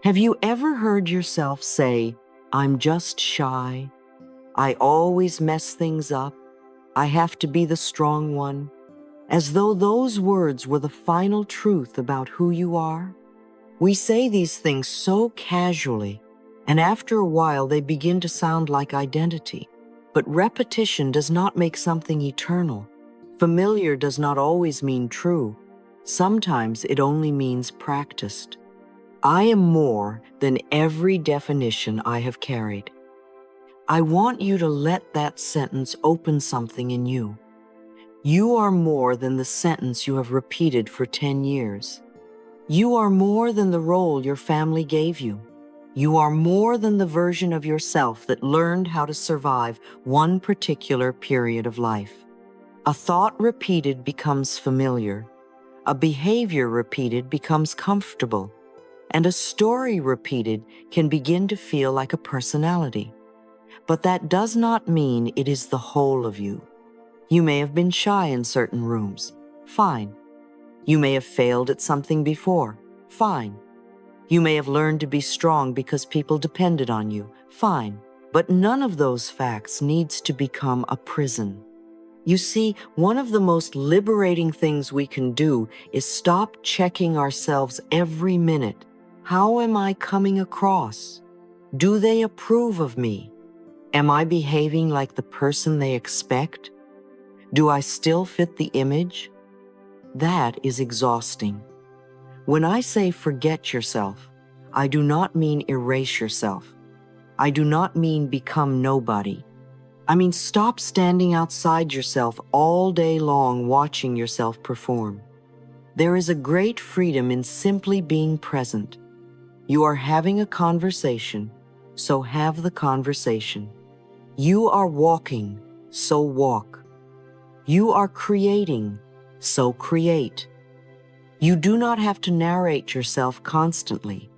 Have you ever heard yourself say, "I'm just shy. I always mess things up. I have to be the strong one," as though those words were the final truth about who you are? We say these things so casually, and after a while they begin to sound like identity. But repetition does not make something eternal. Familiar does not always mean true. Sometimes it only means practiced. I am more than every definition I have carried. I want you to let that sentence open something in you. You are more than the sentence you have repeated for 10 years. You are more than the role your family gave you. You are more than the version of yourself that learned how to survive one particular period of life. A thought repeated becomes familiar. A behavior repeated becomes comfortable. And a story repeated can begin to feel like a personality. But that does not mean it is the whole of you. You may have been shy in certain rooms. Fine. You may have failed at something before. Fine. You may have learned to be strong because people depended on you. Fine. But none of those facts needs to become a prison. You see, one of the most liberating things we can do is stop checking ourselves every minute. How am I coming across? Do they approve of me? Am I behaving like the person they expect? Do I still fit the image? That is exhausting. When I say forget yourself, I do not mean erase yourself. I do not mean become nobody. I mean stop standing outside yourself all day long watching yourself perform. There is a great freedom in simply being present. You are having a conversation, so have the conversation. You are walking, so walk. You are creating, so create. You do not have to narrate yourself constantly.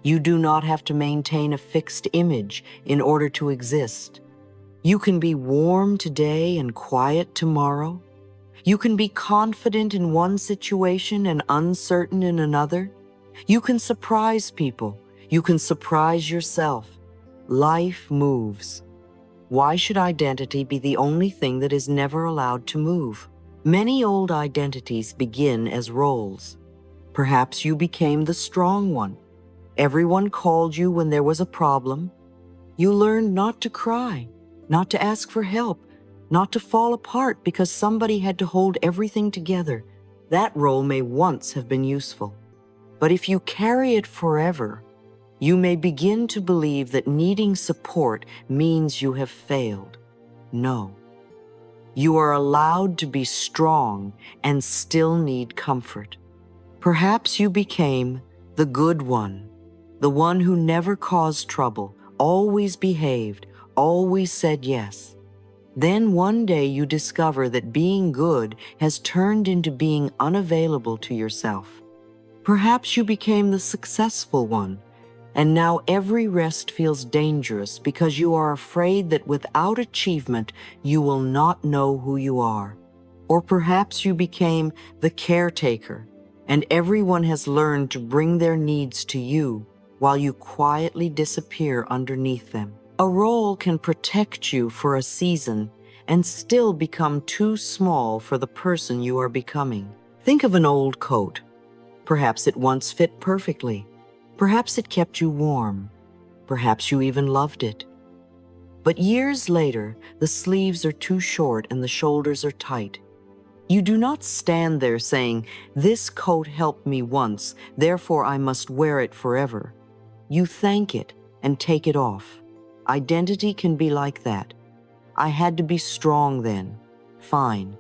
You do not have to maintain a fixed image in order to exist. You can be warm today and quiet tomorrow. You can be confident in one situation and uncertain in another. You can surprise people. You can surprise yourself. Life moves. Why should identity be the only thing that is never allowed to move? Many old identities begin as roles. Perhaps you became the strong one. Everyone called you when there was a problem. You learned not to cry, not to ask for help, not to fall apart because somebody had to hold everything together. That role may once have been useful. But if you carry it forever, you may begin to believe that needing support means you have failed. No. You are allowed to be strong and still need comfort. Perhaps you became the good one, the one who never caused trouble, always behaved, always said yes. Then one day you discover that being good has turned into being unavailable to yourself. Perhaps you became the successful one, and now every rest feels dangerous because you are afraid that without achievement you will not know who you are. Or perhaps you became the caretaker, and everyone has learned to bring their needs to you while you quietly disappear underneath them. A role can protect you for a season and still become too small for the person you are becoming. Think of an old coat. Perhaps it once fit perfectly. Perhaps it kept you warm. Perhaps you even loved it. But years later, the sleeves are too short and the shoulders are tight. You do not stand there saying, "This coat helped me once, therefore I must wear it forever." You thank it and take it off. Identity can be like that. I had to be strong then. Fine.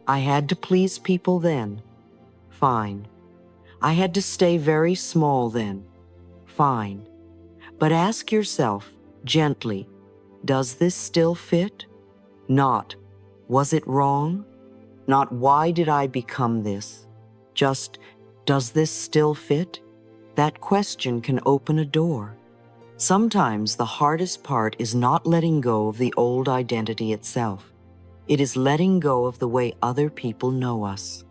I had to please people then. Fine. I had to stay very small then. Fine. But ask yourself, gently, does this still fit? Not, was it wrong? Not, why did I become this? Just, does this still fit? That question can open a door. Sometimes the hardest part is not letting go of the old identity itself. It is letting go of the way other people know us.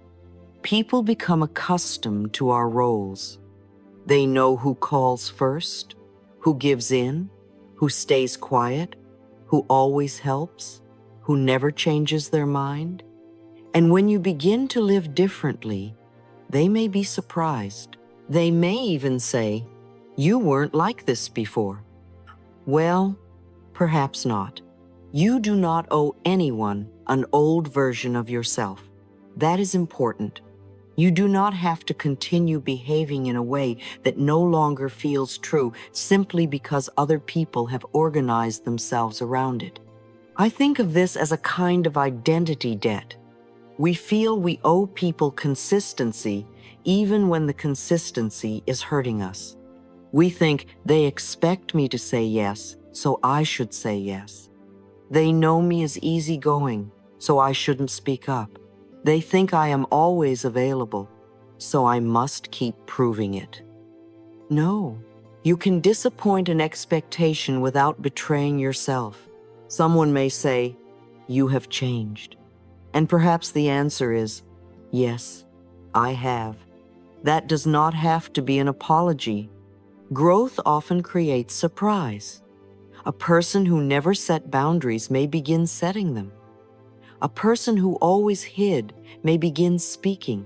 People become accustomed to our roles. They know who calls first, who gives in, who stays quiet, who always helps, who never changes their mind. And when you begin to live differently, they may be surprised. They may even say, "You weren't like this before." Well, perhaps not. You do not owe anyone an old version of yourself. That is important. You do not have to continue behaving in a way that no longer feels true simply because other people have organized themselves around it. I think of this as a kind of identity debt. We feel we owe people consistency even when the consistency is hurting us. We think they expect me to say yes, so I should say yes. They know me as easygoing, so I shouldn't speak up. They think I am always available, so I must keep proving it. No, you can disappoint an expectation without betraying yourself. Someone may say, "You have changed." And perhaps the answer is, "Yes, I have." That does not have to be an apology. Growth often creates surprise. A person who never set boundaries may begin setting them. A person who always hid may begin speaking.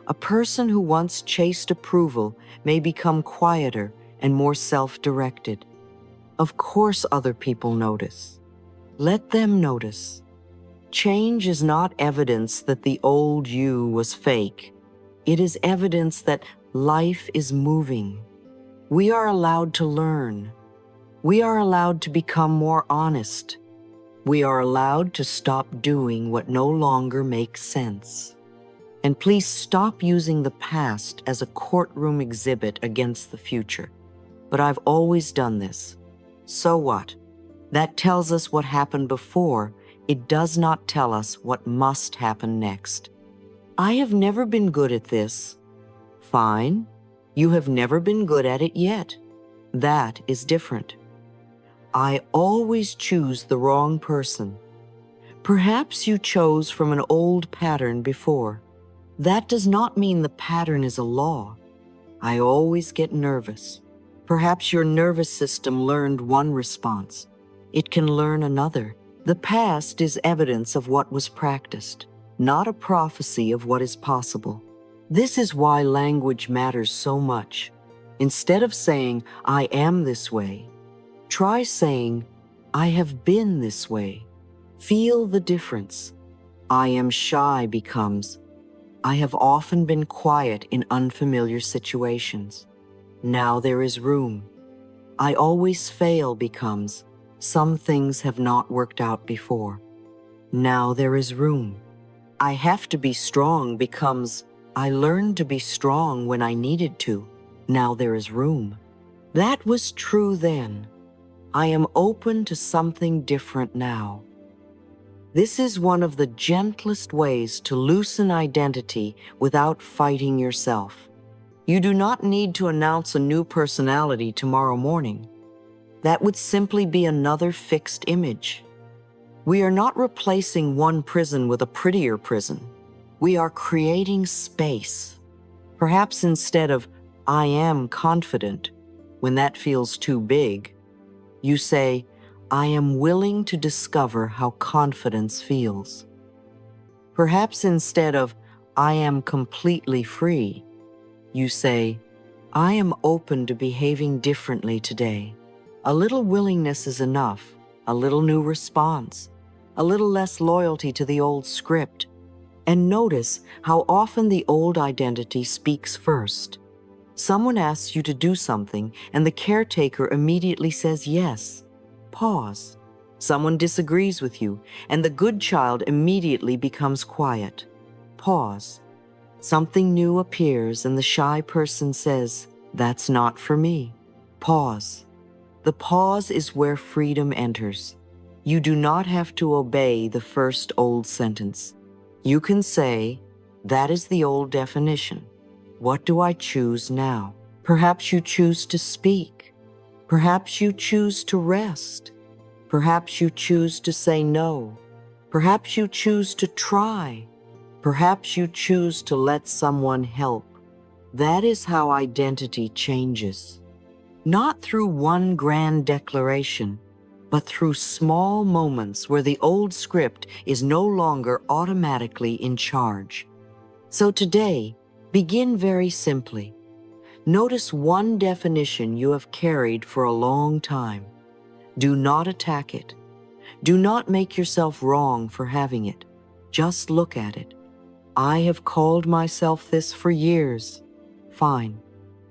A person who once chased approval may become quieter and more self-directed. Of course, other people notice. Let them notice. Change is not evidence that the old you was fake. It is evidence that life is moving. We are allowed to learn. We are allowed to become more honest. We are allowed to stop doing what no longer makes sense. And please stop using the past as a courtroom exhibit against the future. But I've always done this. So what? That tells us what happened before. It does not tell us what must happen next. I have never been good at this. Fine. You have never been good at it yet. That is different. I always choose the wrong person. Perhaps you chose from an old pattern before. That does not mean the pattern is a law. I always get nervous. Perhaps your nervous system learned one response. It can learn another. The past is evidence of what was practiced, not a prophecy of what is possible. This is why language matters so much. Instead of saying, "I am this way," try saying, "I have been this way." Feel the difference. "I am shy" becomes, "I have often been quiet in unfamiliar situations. Now there is room." "I always fail" becomes, "Some things have not worked out before. Now there is room." "I have to be strong" becomes, "I learned to be strong when I needed to. Now there is room." That was true then. I am open to something different now. This is one of the gentlest ways to loosen identity without fighting yourself. You do not need to announce a new personality tomorrow morning. That would simply be another fixed image. We are not replacing one prison with a prettier prison. We are creating space. Perhaps instead of "I am confident," when that feels too big, you say, "I am willing to discover how confidence feels." Perhaps instead of "I am completely free," you say, "I am open to behaving differently today." A little willingness is enough, a little new response, a little less loyalty to the old script. And notice how often the old identity speaks first. Someone asks you to do something, and the caretaker immediately says yes. Pause. Someone disagrees with you, and the good child immediately becomes quiet. Pause. Something new appears, and the shy person says, "That's not for me." Pause. The pause is where freedom enters. You do not have to obey the first old sentence. You can say, "That is the old definition. What do I choose now?" Perhaps you choose to speak. Perhaps you choose to rest. Perhaps you choose to say no. Perhaps you choose to try. Perhaps you choose to let someone help. That is how identity changes. Not through one grand declaration, but through small moments where the old script is no longer automatically in charge. So today, begin very simply. Notice one definition you have carried for a long time. Do not attack it. Do not make yourself wrong for having it. Just look at it. I have called myself this for years. Fine.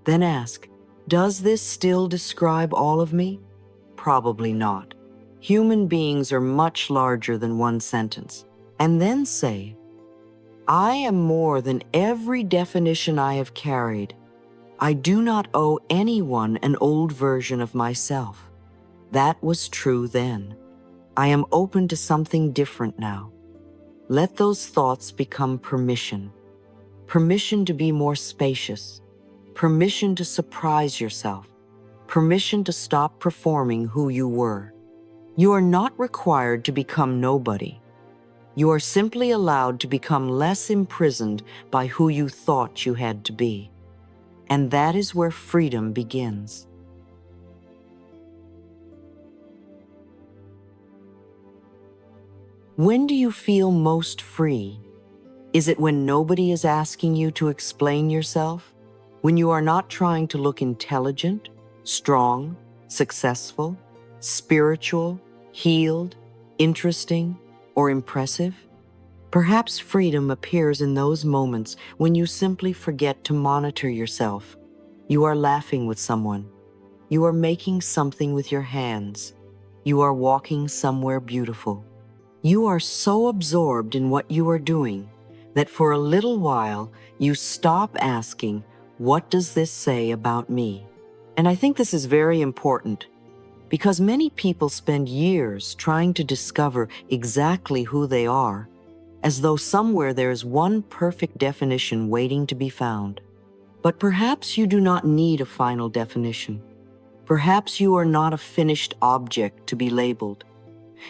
Then ask, does this still describe all of me? Probably not. Human beings are much larger than one sentence. And then say, I am more than every definition I have carried. I do not owe anyone an old version of myself. That was true then. I am open to something different now. Let those thoughts become permission. Permission to be more spacious. Permission to surprise yourself. Permission to stop performing who you were. You are not required to become nobody. You are simply allowed to become less imprisoned by who you thought you had to be. And that is where freedom begins. When do you feel most free? Is it when nobody is asking you to explain yourself? When you are not trying to look intelligent, strong, successful, spiritual, healed, interesting, or impressive? Perhaps freedom appears in those moments when you simply forget to monitor yourself. You are laughing with someone. You are making something with your hands. You are walking somewhere beautiful. You are so absorbed in what you are doing that for a little while you stop asking, what does this say about me? And I think this is very important because many people spend years trying to discover exactly who they are, as though somewhere there is one perfect definition waiting to be found. But perhaps you do not need a final definition. Perhaps you are not a finished object to be labeled.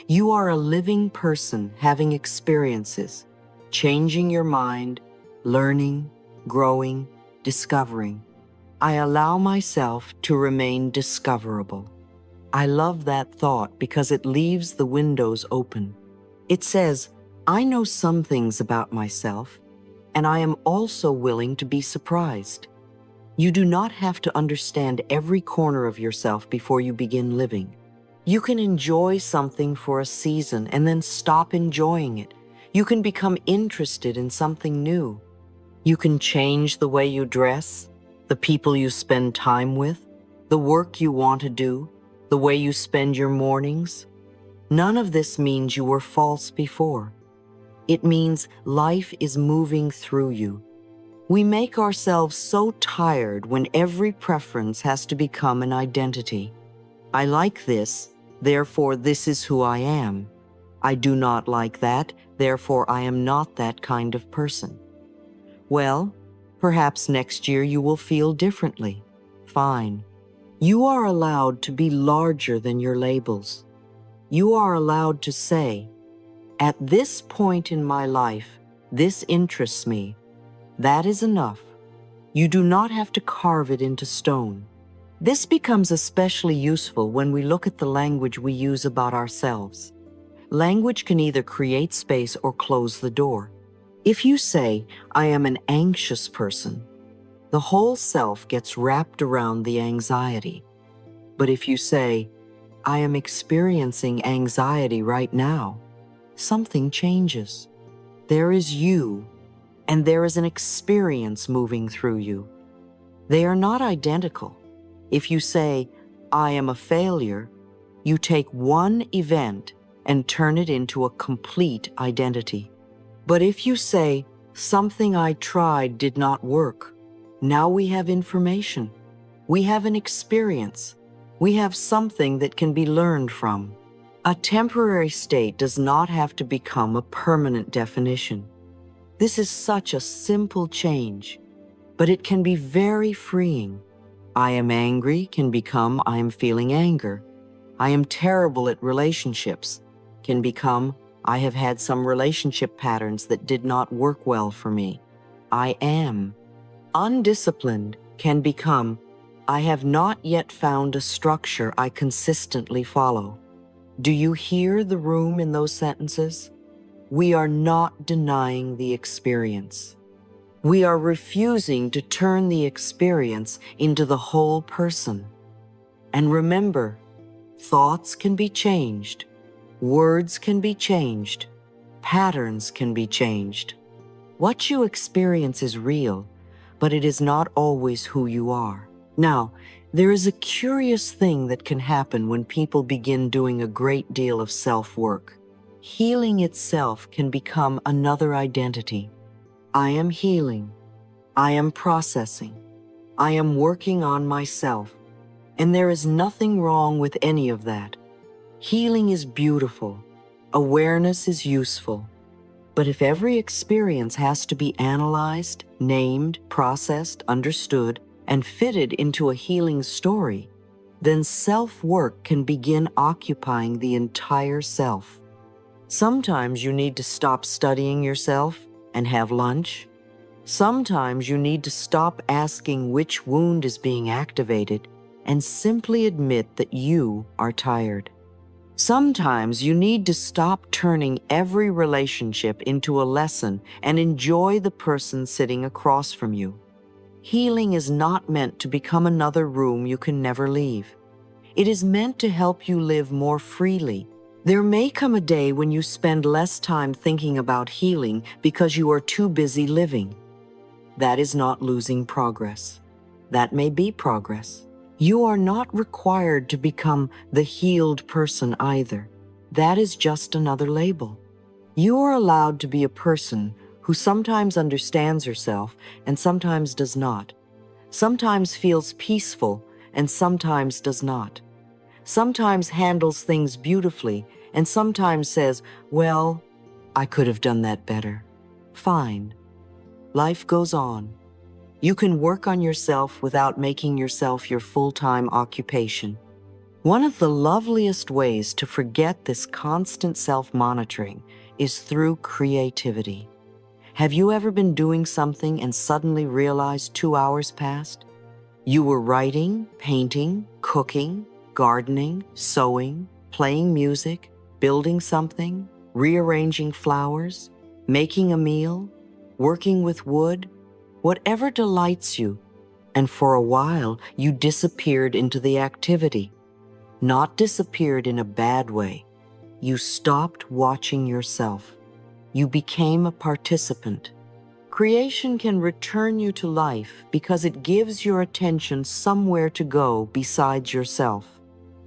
You are a living person having experiences, changing your mind, learning, growing, discovering. I allow myself to remain discoverable. I love that thought because it leaves the windows open. It says, I know some things about myself, and I am also willing to be surprised. You do not have to understand every corner of yourself before you begin living. You can enjoy something for a season and then stop enjoying it. You can become interested in something new. You can change the way you dress, the people you spend time with, the work you want to do, the way you spend your mornings. None of this means you were false before. It means life is moving through you. We make ourselves so tired when every preference has to become an identity. I like this, therefore this is who I am. I do not like that, therefore I am not that kind of person. Well, perhaps next year you will feel differently. Fine. You are allowed to be larger than your labels. You are allowed to say, at this point in my life, this interests me. That is enough. You do not have to carve it into stone. This becomes especially useful when we look at the language we use about ourselves. Language can either create space or close the door. If you say, I am an anxious person, the whole self gets wrapped around the anxiety. But if you say, I am experiencing anxiety right now, something changes. There is you, and there is an experience moving through you. They are not identical. If you say, I am a failure, you take one event and turn it into a complete identity. But if you say, something I tried did not work, now we have information. We have an experience. We have something that can be learned from. A temporary state does not have to become a permanent definition. This is such a simple change, but it can be very freeing. I am angry can become I am feeling anger. I am terrible at relationships can become I have had some relationship patterns that did not work well for me. I am. Undisciplined can become, I have not yet found a structure I consistently follow. Do you hear the room in those sentences? We are not denying the experience. We are refusing to turn the experience into the whole person. And remember, thoughts can be changed, words can be changed, patterns can be changed. What you experience is real, but it is not always who you are. Now, there is a curious thing that can happen when people begin doing a great deal of self-work. Healing itself can become another identity. I am healing. I am processing. I am working on myself. And there is nothing wrong with any of that. Healing is beautiful. Awareness is useful. But if every experience has to be analyzed, named, processed, understood, and fitted into a healing story, then self-work can begin occupying the entire self. Sometimes you need to stop studying yourself and have lunch. Sometimes you need to stop asking which wound is being activated and simply admit that you are tired. Sometimes you need to stop turning every relationship into a lesson and enjoy the person sitting across from you. Healing is not meant to become another room you can never leave. It is meant to help you live more freely. There may come a day when you spend less time thinking about healing because you are too busy living. That is not losing progress. That may be progress. You are not required to become the healed person either. That is just another label. You are allowed to be a person who sometimes understands herself and sometimes does not. Sometimes feels peaceful and sometimes does not. Sometimes handles things beautifully and sometimes says, well, I could have done that better. Fine. Life goes on. You can work on yourself without making yourself your full-time occupation. One of the loveliest ways to forget this constant self-monitoring is through creativity. Have you ever been doing something and suddenly realized 2 hours passed? You were writing, painting, cooking, gardening, sewing, playing music, building something, rearranging flowers, making a meal, working with wood, whatever delights you, and for a while you disappeared into the activity. Not disappeared in a bad way. You stopped watching yourself. You became a participant. Creation can return you to life because it gives your attention somewhere to go besides yourself.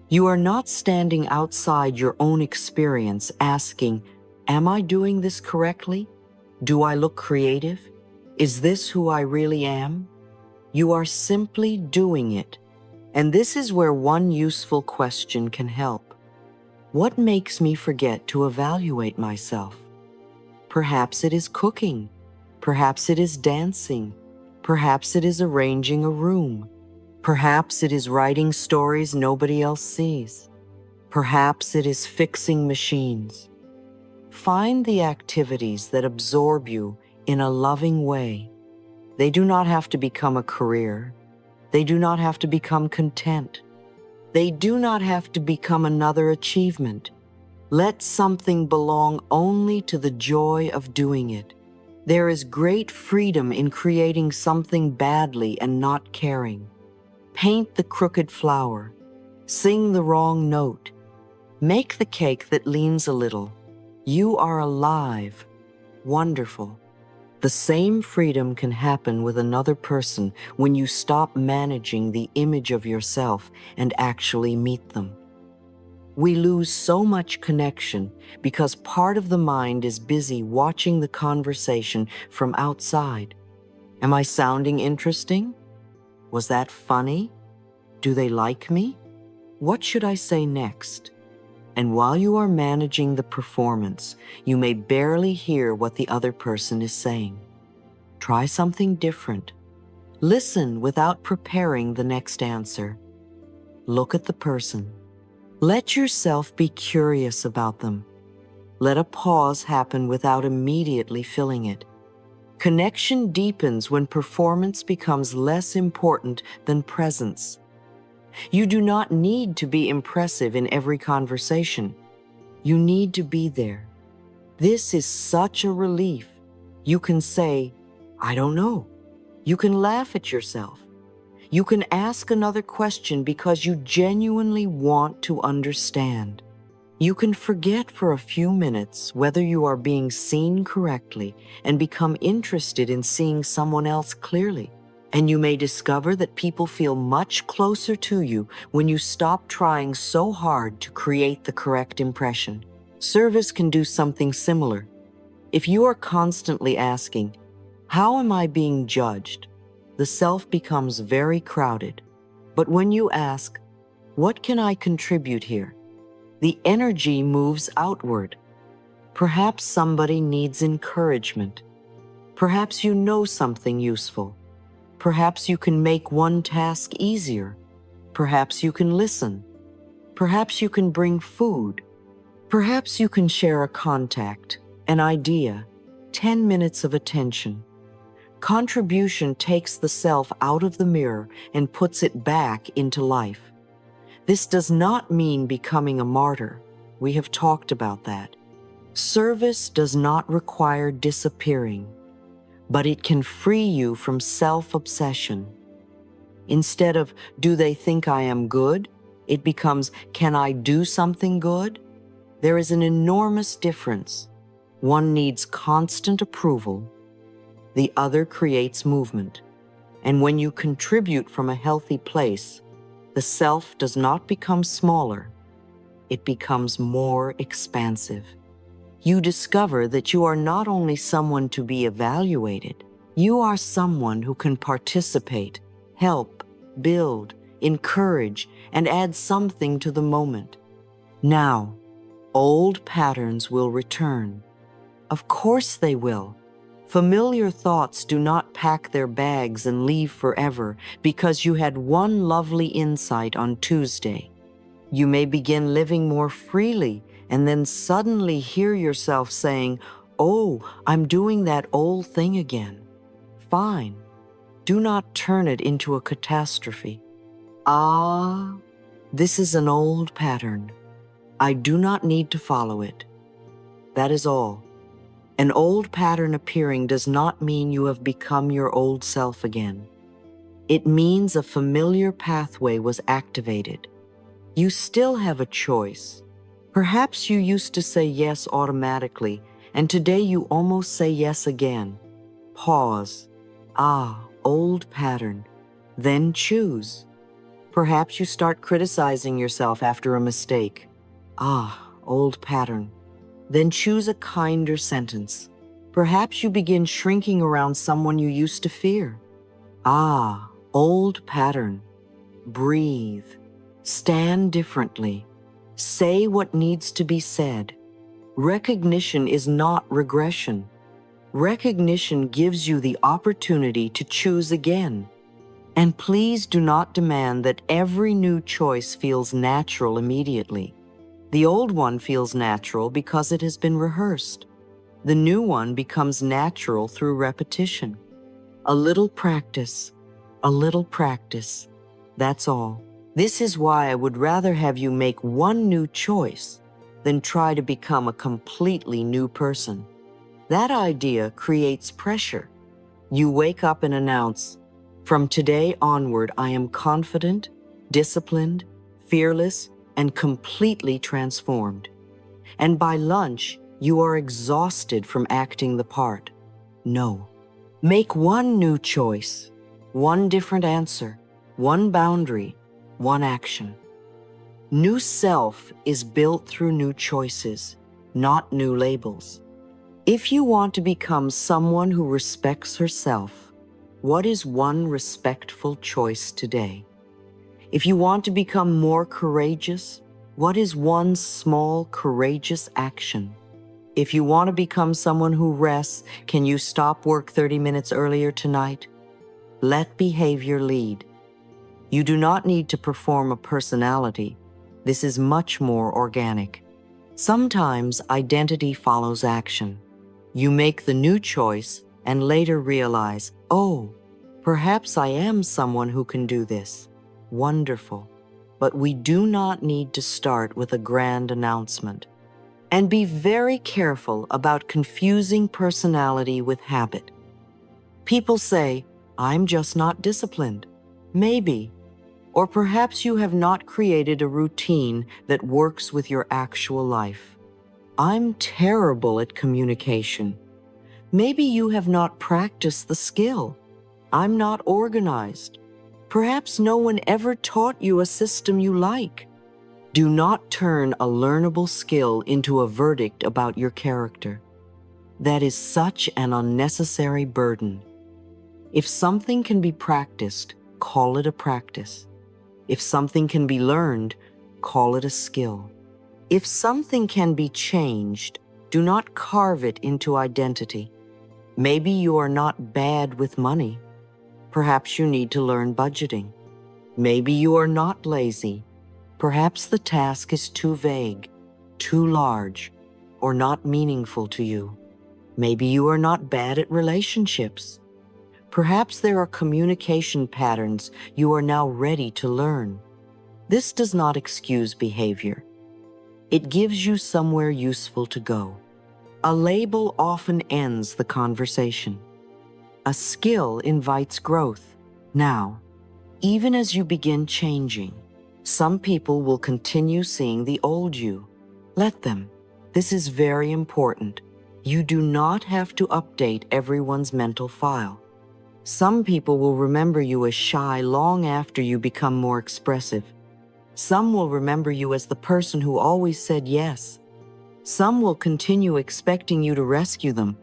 You are not standing outside your own experience asking, am I doing this correctly? Do I look creative? Is this who I really am? You are simply doing it. And this is where one useful question can help. What makes me forget to evaluate myself? Perhaps it is cooking. Perhaps it is dancing. Perhaps it is arranging a room. Perhaps it is writing stories nobody else sees. Perhaps it is fixing machines. Find the activities that absorb you in a loving way. They do not have to become a career. They do not have to become content. They do not have to become another achievement. Let something belong only to the joy of doing it. There is great freedom in creating something badly and not caring. Paint the crooked flower. Sing the wrong note. Make the cake that leans a little. You are alive. Wonderful. The same freedom can happen with another person when you stop managing the image of yourself and actually meet them. We lose so much connection because part of the mind is busy watching the conversation from outside. Am I sounding interesting? Was that funny? Do they like me? What should I say next? And while you are managing the performance, you may barely hear what the other person is saying. Try something different. Listen without preparing the next answer. Look at the person. Let yourself be curious about them. Let a pause happen without immediately filling it. Connection deepens when performance becomes less important than presence. You do not need to be impressive in every conversation. You need to be there. This is such a relief. You can say, I don't know. You can laugh at yourself. You can ask another question because you genuinely want to understand. You can forget for a few minutes whether you are being seen correctly and become interested in seeing someone else clearly. And you may discover that people feel much closer to you when you stop trying so hard to create the correct impression. Service can do something similar. If you are constantly asking, how am I being judged? The self becomes very crowded. But when you ask, what can I contribute here? The energy moves outward. Perhaps somebody needs encouragement. Perhaps you know something useful. Perhaps you can make one task easier. Perhaps you can listen. Perhaps you can bring food. Perhaps you can share a contact, an idea, 10 minutes of attention. Contribution takes the self out of the mirror and puts it back into life. This does not mean becoming a martyr. We have talked about that. Service does not require disappearing, but it can free you from self-obsession. Instead of, do they think I am good? It becomes, can I do something good? There is an enormous difference. One needs constant approval. The other creates movement. And when you contribute from a healthy place, the self does not become smaller. It becomes more expansive. You discover that you are not only someone to be evaluated, you are someone who can participate, help, build, encourage, and add something to the moment. Now, old patterns will return. Of course they will. Familiar thoughts do not pack their bags and leave forever because you had one lovely insight on Tuesday. You may begin living more freely and then suddenly hear yourself saying, oh, I'm doing that old thing again. Fine. Do not turn it into a catastrophe. Ah, this is an old pattern. I do not need to follow it. That is all. An old pattern appearing does not mean you have become your old self again. It means a familiar pathway was activated. You still have a choice. Perhaps you used to say yes automatically, and today you almost say yes again. Pause. Ah, old pattern. Then choose. Perhaps you start criticizing yourself after a mistake. Ah, old pattern. Then choose a kinder sentence. Perhaps you begin shrinking around someone you used to fear. Ah, old pattern. Breathe. Stand differently. Say what needs to be said. Recognition is not regression. Recognition gives you the opportunity to choose again. And please do not demand that every new choice feels natural immediately. The old one feels natural because it has been rehearsed. The new one becomes natural through repetition. A little practice, a little practice. That's all. This is why I would rather have you make one new choice than try to become a completely new person. That idea creates pressure. You wake up and announce, from today onward, I am confident, disciplined, fearless, and completely transformed. And by lunch, you are exhausted from acting the part. No. Make one new choice, one different answer, one boundary, one action. New self is built through new choices, not new labels. If you want to become someone who respects herself, what is one respectful choice today? If you want to become more courageous, what is one small, courageous action? If you want to become someone who rests, can you stop work 30 minutes earlier tonight? Let behavior lead. You do not need to perform a personality. This is much more organic. Sometimes identity follows action. You make the new choice, and later realize, oh, perhaps I am someone who can do this. Wonderful. But we do not need to start with a grand announcement. And be very careful about confusing personality with habit. People say, I'm just not disciplined. Maybe. Or perhaps you have not created a routine that works with your actual life. I'm terrible at communication. Maybe you have not practiced the skill. I'm not organized. Perhaps no one ever taught you a system you like. Do not turn a learnable skill into a verdict about your character. That is such an unnecessary burden. If something can be practiced, call it a practice. If something can be learned, call it a skill. If something can be changed, do not carve it into identity. Maybe you are not bad with money. Perhaps you need to learn budgeting. Maybe you are not lazy. Perhaps the task is too vague, too large, or not meaningful to you. Maybe you are not bad at relationships. Perhaps there are communication patterns you are now ready to learn. This does not excuse behavior. It gives you somewhere useful to go. A label often ends the conversation. A skill invites growth. Now, even as you begin changing, some people will continue seeing the old you. Let them. This is very important. You do not have to update everyone's mental file. Some people will remember you as shy long after you become more expressive. Some will remember you as the person who always said yes. Some will continue expecting you to rescue them.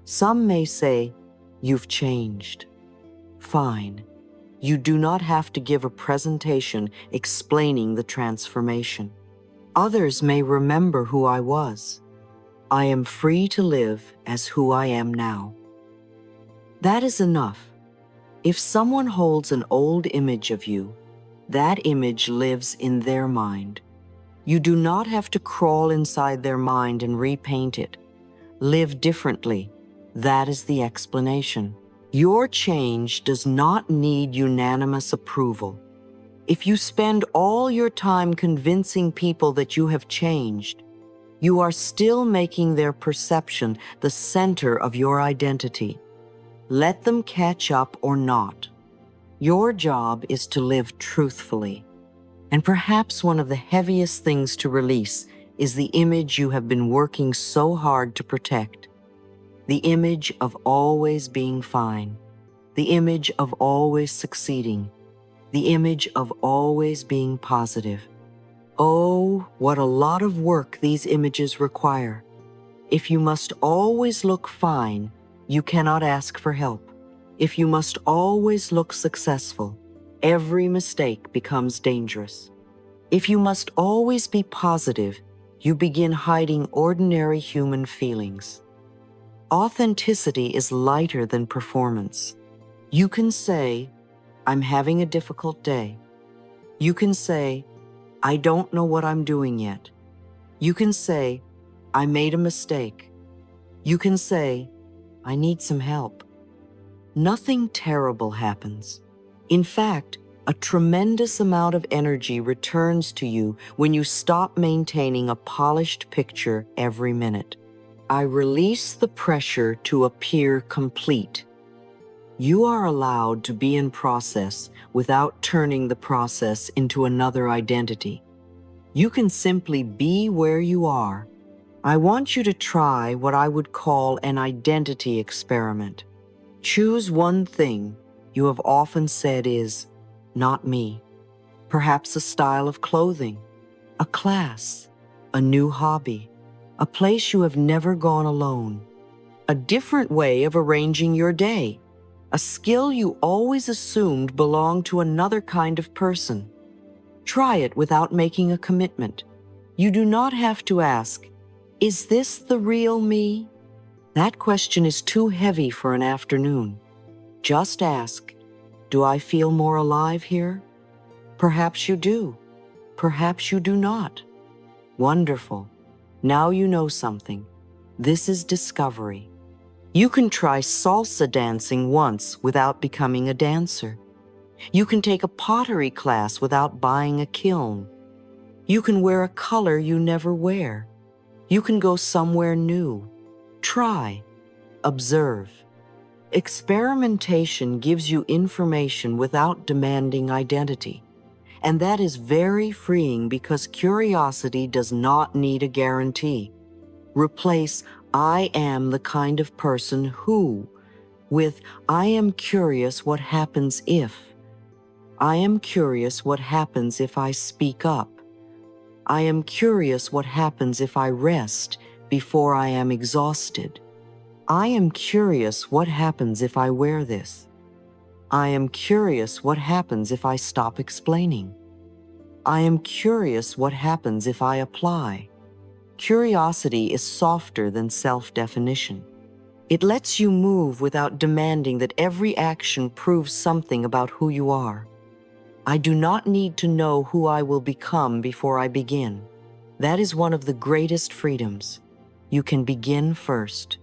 Some may say, you've changed. Fine. You do not have to give a presentation explaining the transformation. Others may remember who I was. I am free to live as who I am now. That is enough. If someone holds an old image of you, that image lives in their mind. You do not have to crawl inside their mind and repaint it. Live differently. That is the explanation. Your change does not need unanimous approval. If you spend all your time convincing people that you have changed, you are still making their perception the center of your identity. Let them catch up or not. Your job is to live truthfully. And perhaps one of the heaviest things to release is the image you have been working so hard to protect. The image of always being fine. The image of always succeeding. The image of always being positive. Oh, what a lot of work these images require. If you must always look fine, you cannot ask for help. If you must always look successful, every mistake becomes dangerous. If you must always be positive, you begin hiding ordinary human feelings. Authenticity is lighter than performance. You can say, I'm having a difficult day. You can say, I don't know what I'm doing yet. You can say, I made a mistake. You can say, I need some help. Nothing terrible happens. In fact, a tremendous amount of energy returns to you when you stop maintaining a polished picture every minute. I release the pressure to appear complete. You are allowed to be in process without turning the process into another identity. You can simply be where you are. I want you to try what I would call an identity experiment. Choose one thing you have often said is, not me. Perhaps a style of clothing, a class, a new hobby, a place you have never gone alone, a different way of arranging your day, a skill you always assumed belonged to another kind of person. Try it without making a commitment. You do not have to ask, is this the real me? That question is too heavy for an afternoon. Just ask, do I feel more alive here? Perhaps you do. Perhaps you do not. Wonderful. Now you know something. This is discovery. You can try salsa dancing once without becoming a dancer. You can take a pottery class without buying a kiln. You can wear a color you never wear. You can go somewhere new. Try. Observe. Experimentation gives you information without demanding identity. And that is very freeing because curiosity does not need a guarantee. Replace "I am the kind of person who" with "I am curious what happens if." I am curious what happens if I speak up. I am curious what happens if I rest before I am exhausted. I am curious what happens if I wear this. I am curious what happens if I stop explaining. I am curious what happens if I apply. Curiosity is softer than self-definition. It lets you move without demanding that every action proves something about who you are. I do not need to know who I will become before I begin. That is one of the greatest freedoms. You can begin first.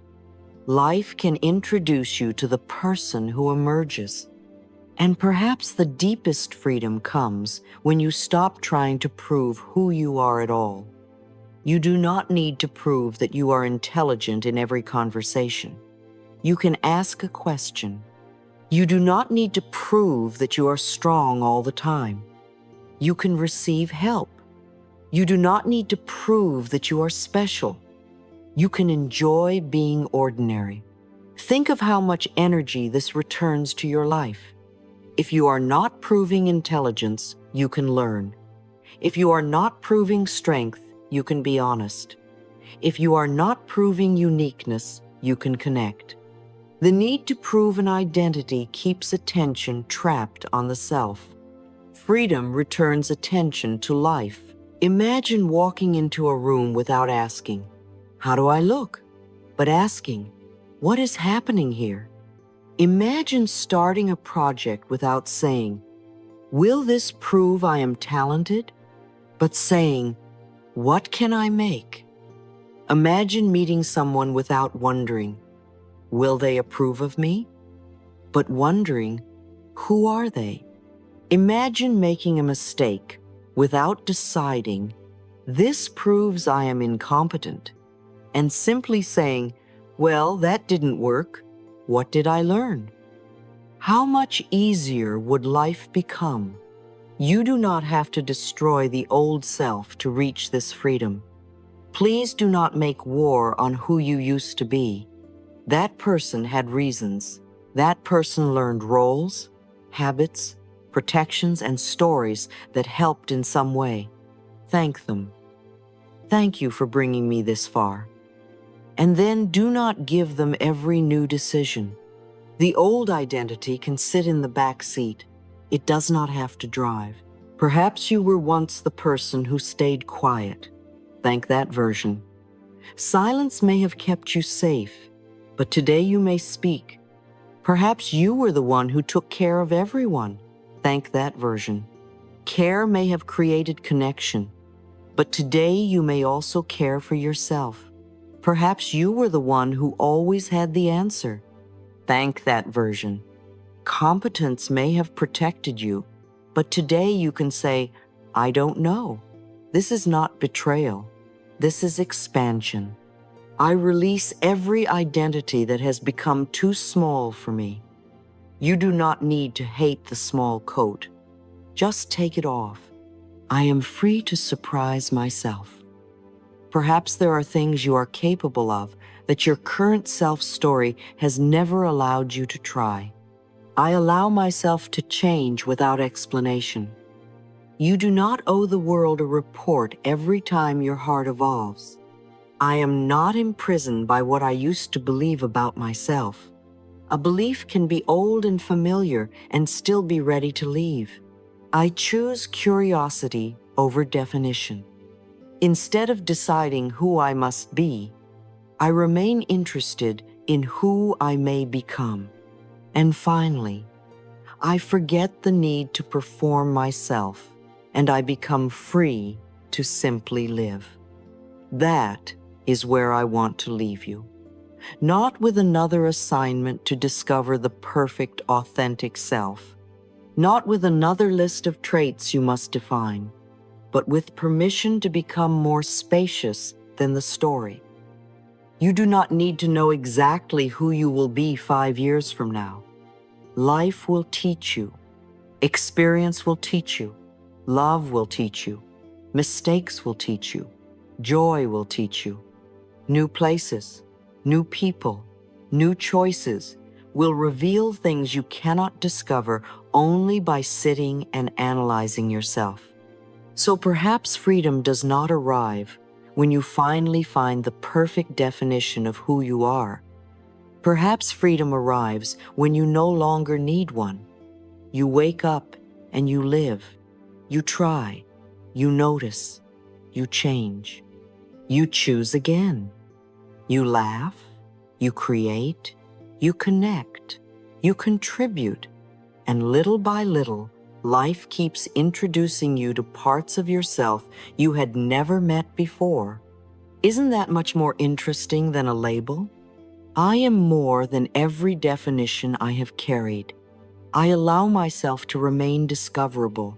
Life can introduce you to the person who emerges. And perhaps the deepest freedom comes when you stop trying to prove who you are at all. You do not need to prove that you are intelligent in every conversation. You can ask a question. You do not need to prove that you are strong all the time. You can receive help. You do not need to prove that you are special. You can enjoy being ordinary. Think of how much energy this returns to your life. If you are not proving intelligence, you can learn. If you are not proving strength, you can be honest. If you are not proving uniqueness, you can connect. The need to prove an identity keeps attention trapped on the self. Freedom returns attention to life. Imagine walking into a room without asking, "How do I look?" but asking, "What is happening here?" Imagine starting a project without saying, "Will this prove I am talented?" but saying, "What can I make?" Imagine meeting someone without wondering, "Will they approve of me?" but wondering, "Who are they?" Imagine making a mistake without deciding, "This proves I am incompetent," and simply saying, "Well, that didn't work. What did I learn?" How much easier would life become? You do not have to destroy the old self to reach this freedom. Please do not make war on who you used to be. That person had reasons. That person learned roles, habits, protections, and stories that helped in some way. Thank them. Thank you for bringing me this far. And then do not give them every new decision. The old identity can sit in the back seat. It does not have to drive. Perhaps you were once the person who stayed quiet. Thank that version. Silence may have kept you safe, but today you may speak. Perhaps you were the one who took care of everyone. Thank that version. Care may have created connection, but today you may also care for yourself. Perhaps you were the one who always had the answer. Thank that version. Competence may have protected you, but today you can say, "I don't know." This is not betrayal. This is expansion. I release every identity that has become too small for me. You do not need to hate the small coat. Just take it off. I am free to surprise myself. Perhaps there are things you are capable of that your current self-story has never allowed you to try. I allow myself to change without explanation. You do not owe the world a report every time your heart evolves. I am not imprisoned by what I used to believe about myself. A belief can be old and familiar and still be ready to leave. I choose curiosity over definition. Instead of deciding who I must be, I remain interested in who I may become. And finally, I forget the need to perform myself, and I become free to simply live. That is where I want to leave you. not with another assignment to discover the perfect, authentic self, not with another list of traits you must define, but with permission to become more spacious than the story. You do not need to know exactly who you will be 5 years from now. Life will teach you. Experience will teach you. Love will teach you. Mistakes will teach you. Joy will teach you. New places, new people, new choices will reveal things you cannot discover only by sitting and analyzing yourself. So perhaps freedom does not arrive when you finally find the perfect definition of who you are. Perhaps freedom arrives when you no longer need one. You wake up and you live. You try. You notice. You change. You choose again. You laugh. You create. You connect. You contribute. And little by little, life keeps introducing you to parts of yourself you had never met before. Isn't that much more interesting than a label? I am more than every definition I have carried. I allow myself to remain discoverable.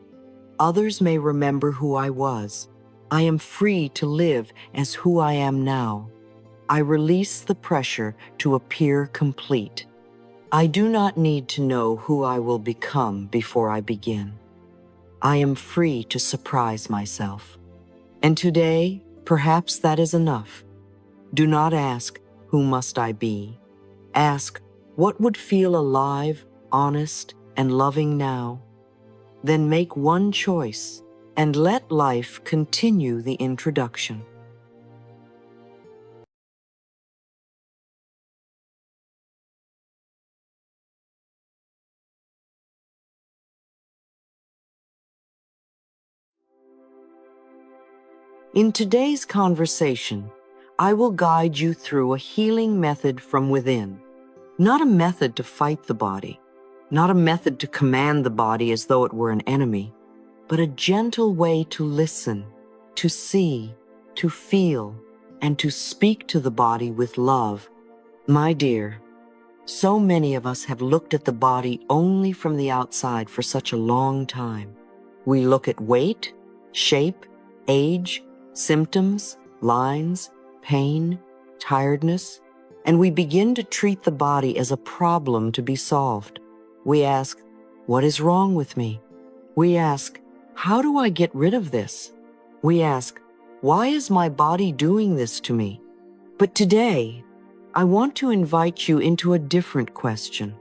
Others may remember who I was. I am free to live as who I am now. I release the pressure to appear complete. I do not need to know who I will become before I begin. I am free to surprise myself. And today, perhaps that is enough. Do not ask, who must I be? Ask, what would feel alive, honest, and loving now? Then make one choice and let life continue the introduction. In today's conversation, I will guide you through a healing method from within, not a method to fight the body, not a method to command the body as though it were an enemy, but a gentle way to listen, to see, to feel, and to speak to the body with love. My dear, so many of us have looked at the body only from the outside for such a long time. We look at weight, shape, age, symptoms, lines, pain, tiredness, and we begin to treat the body as a problem to be solved. We ask, what is wrong with me? We ask, how do I get rid of this? We ask, why is my body doing this to me? But today, I want to invite you into a different question,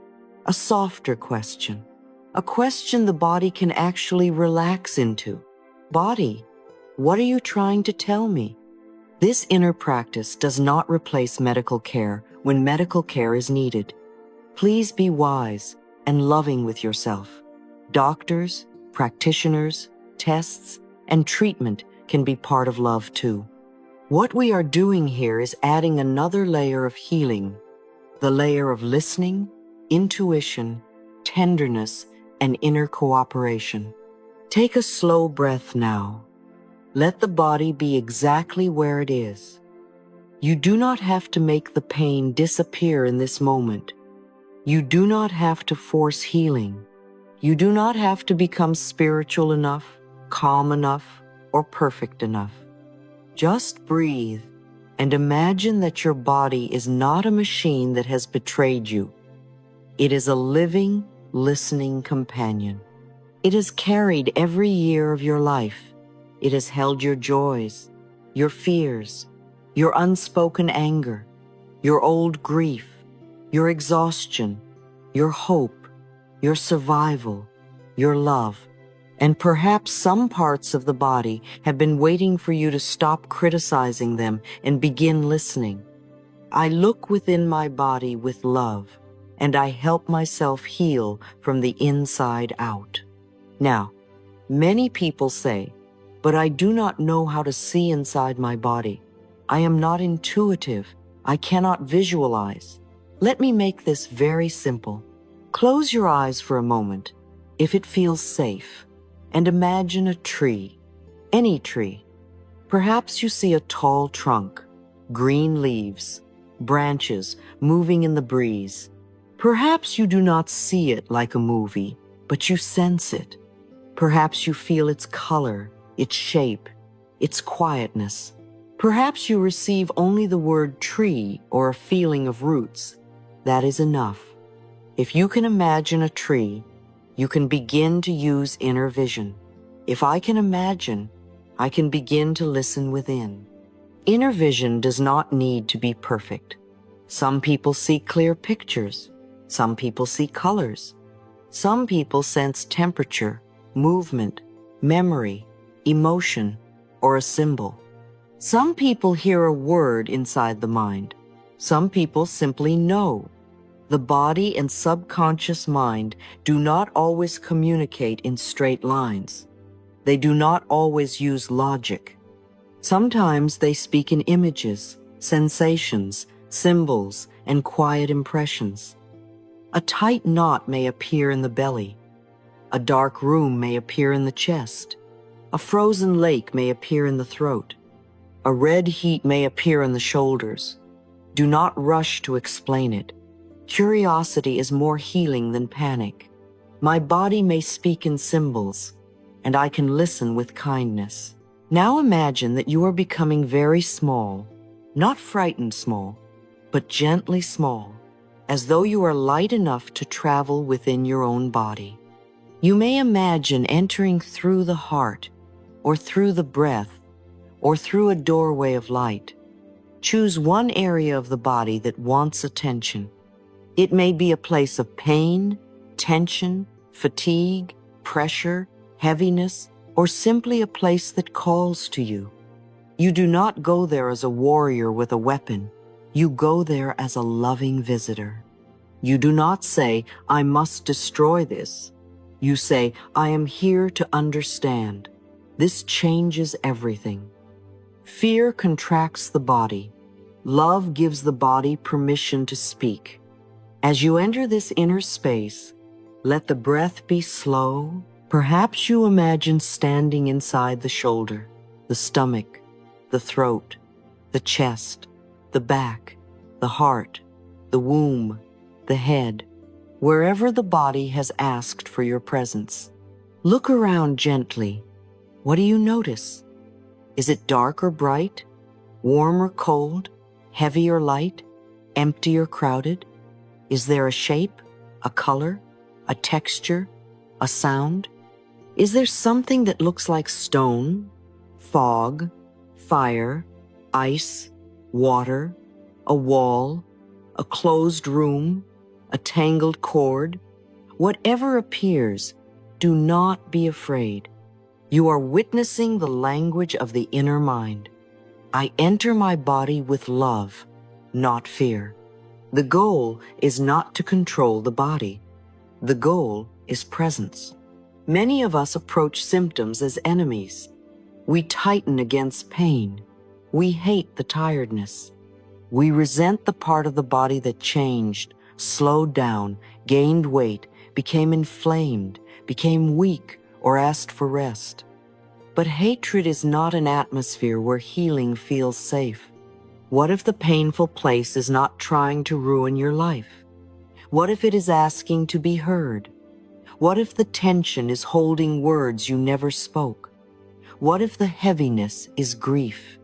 a softer question, a question the body can actually relax into. Body, what are you trying to tell me? This inner practice does not replace medical care when medical care is needed. Please be wise and loving with yourself. Doctors, practitioners, tests, and treatment can be part of love too. What we are doing here is adding another layer of healing, the layer of listening, intuition, tenderness, and inner cooperation. Take a slow breath now. Let the body be exactly where it is. You do not have to make the pain disappear in this moment. You do not have to force healing. You do not have to become spiritual enough, calm enough, or perfect enough. Just breathe and imagine that your body is not a machine that has betrayed you. It is a living, listening companion. It has carried every year of your life. It has held your joys, your fears, your unspoken anger, your old grief, your exhaustion, your hope, your survival, your love. And perhaps some parts of the body have been waiting for you to stop criticizing them and begin listening. I look within my body with love, and I help myself heal from the inside out. Now, many people say, but I do not know how to see inside my body. I am not intuitive. I cannot visualize. Let me make this very simple. Close your eyes for a moment, if it feels safe, and imagine a tree, any tree. Perhaps you see a tall trunk, green leaves, branches moving in the breeze. Perhaps you do not see it like a movie, but you sense it. Perhaps you feel its color, its shape, its quietness. Perhaps you receive only the word tree or a feeling of roots. That is enough. If you can imagine a tree, you can begin to use inner vision. If I can imagine, I can begin to listen within. Inner vision does not need to be perfect. Some people see clear pictures. Some people see colors. Some people sense temperature, movement, memory, emotion, or a symbol. Some people hear a word inside the mind. Some people simply know. The body and subconscious mind do not always communicate in straight lines. They do not always use logic. Sometimes they speak in images, sensations, symbols, and quiet impressions. A tight knot may appear in the belly. A dark room may appear in the chest. A frozen lake may appear in the throat. A red heat may appear in the shoulders. Do not rush to explain it. Curiosity is more healing than panic. My body may speak in symbols, and I can listen with kindness. Now imagine that you are becoming very small, not frightened small, but gently small, as though you are light enough to travel within your own body. You may imagine entering through the heart, or through the breath, or through a doorway of light. Choose one area of the body that wants attention. It may be a place of pain, tension, fatigue, pressure, heaviness, or simply a place that calls to you. You do not go there as a warrior with a weapon. You go there as a loving visitor. You do not say, I must destroy this. You say, I am here to understand. This changes everything. Fear contracts the body. Love gives the body permission to speak. As you enter this inner space, let the breath be slow. Perhaps you imagine standing inside the shoulder, the stomach, the throat, the chest, the back, the heart, the womb, the head, wherever the body has asked for your presence. Look around gently. What do you notice? Is it dark or bright? Warm or cold? Heavy or light? Empty or crowded? Is there a shape, a color, a texture, a sound? Is there something that looks like stone, fog, fire, ice, water, a wall, a closed room, a tangled cord? Whatever appears, do not be afraid. You are witnessing the language of the inner mind. I enter my body with love, not fear. The goal is not to control the body. The goal is presence. Many of us approach symptoms as enemies. We tighten against pain. We hate the tiredness. We resent the part of the body that changed, slowed down, gained weight, became inflamed, became weak, or asked for rest. But hatred is not an atmosphere where healing feels safe. What if the painful place is not trying to ruin your life? What if it is asking to be heard? What if the tension is holding words you never spoke? What if the heaviness is grief?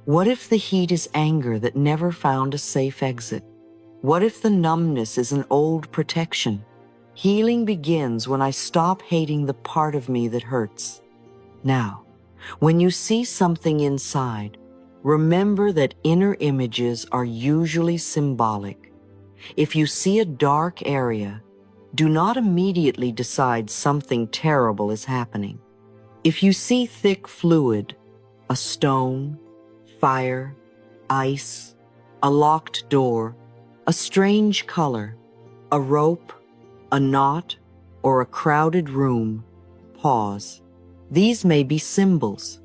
What if the heat is anger that never found a safe exit? What if the numbness is an old protection? Healing begins when I stop hating the part of me that hurts. Now, when you see something inside, remember that inner images are usually symbolic. If you see a dark area, do not immediately decide something terrible is happening. If you see thick fluid, a stone, fire, ice, a locked door, a strange color, a rope, a knot, or a crowded room, pause. These may be symbols.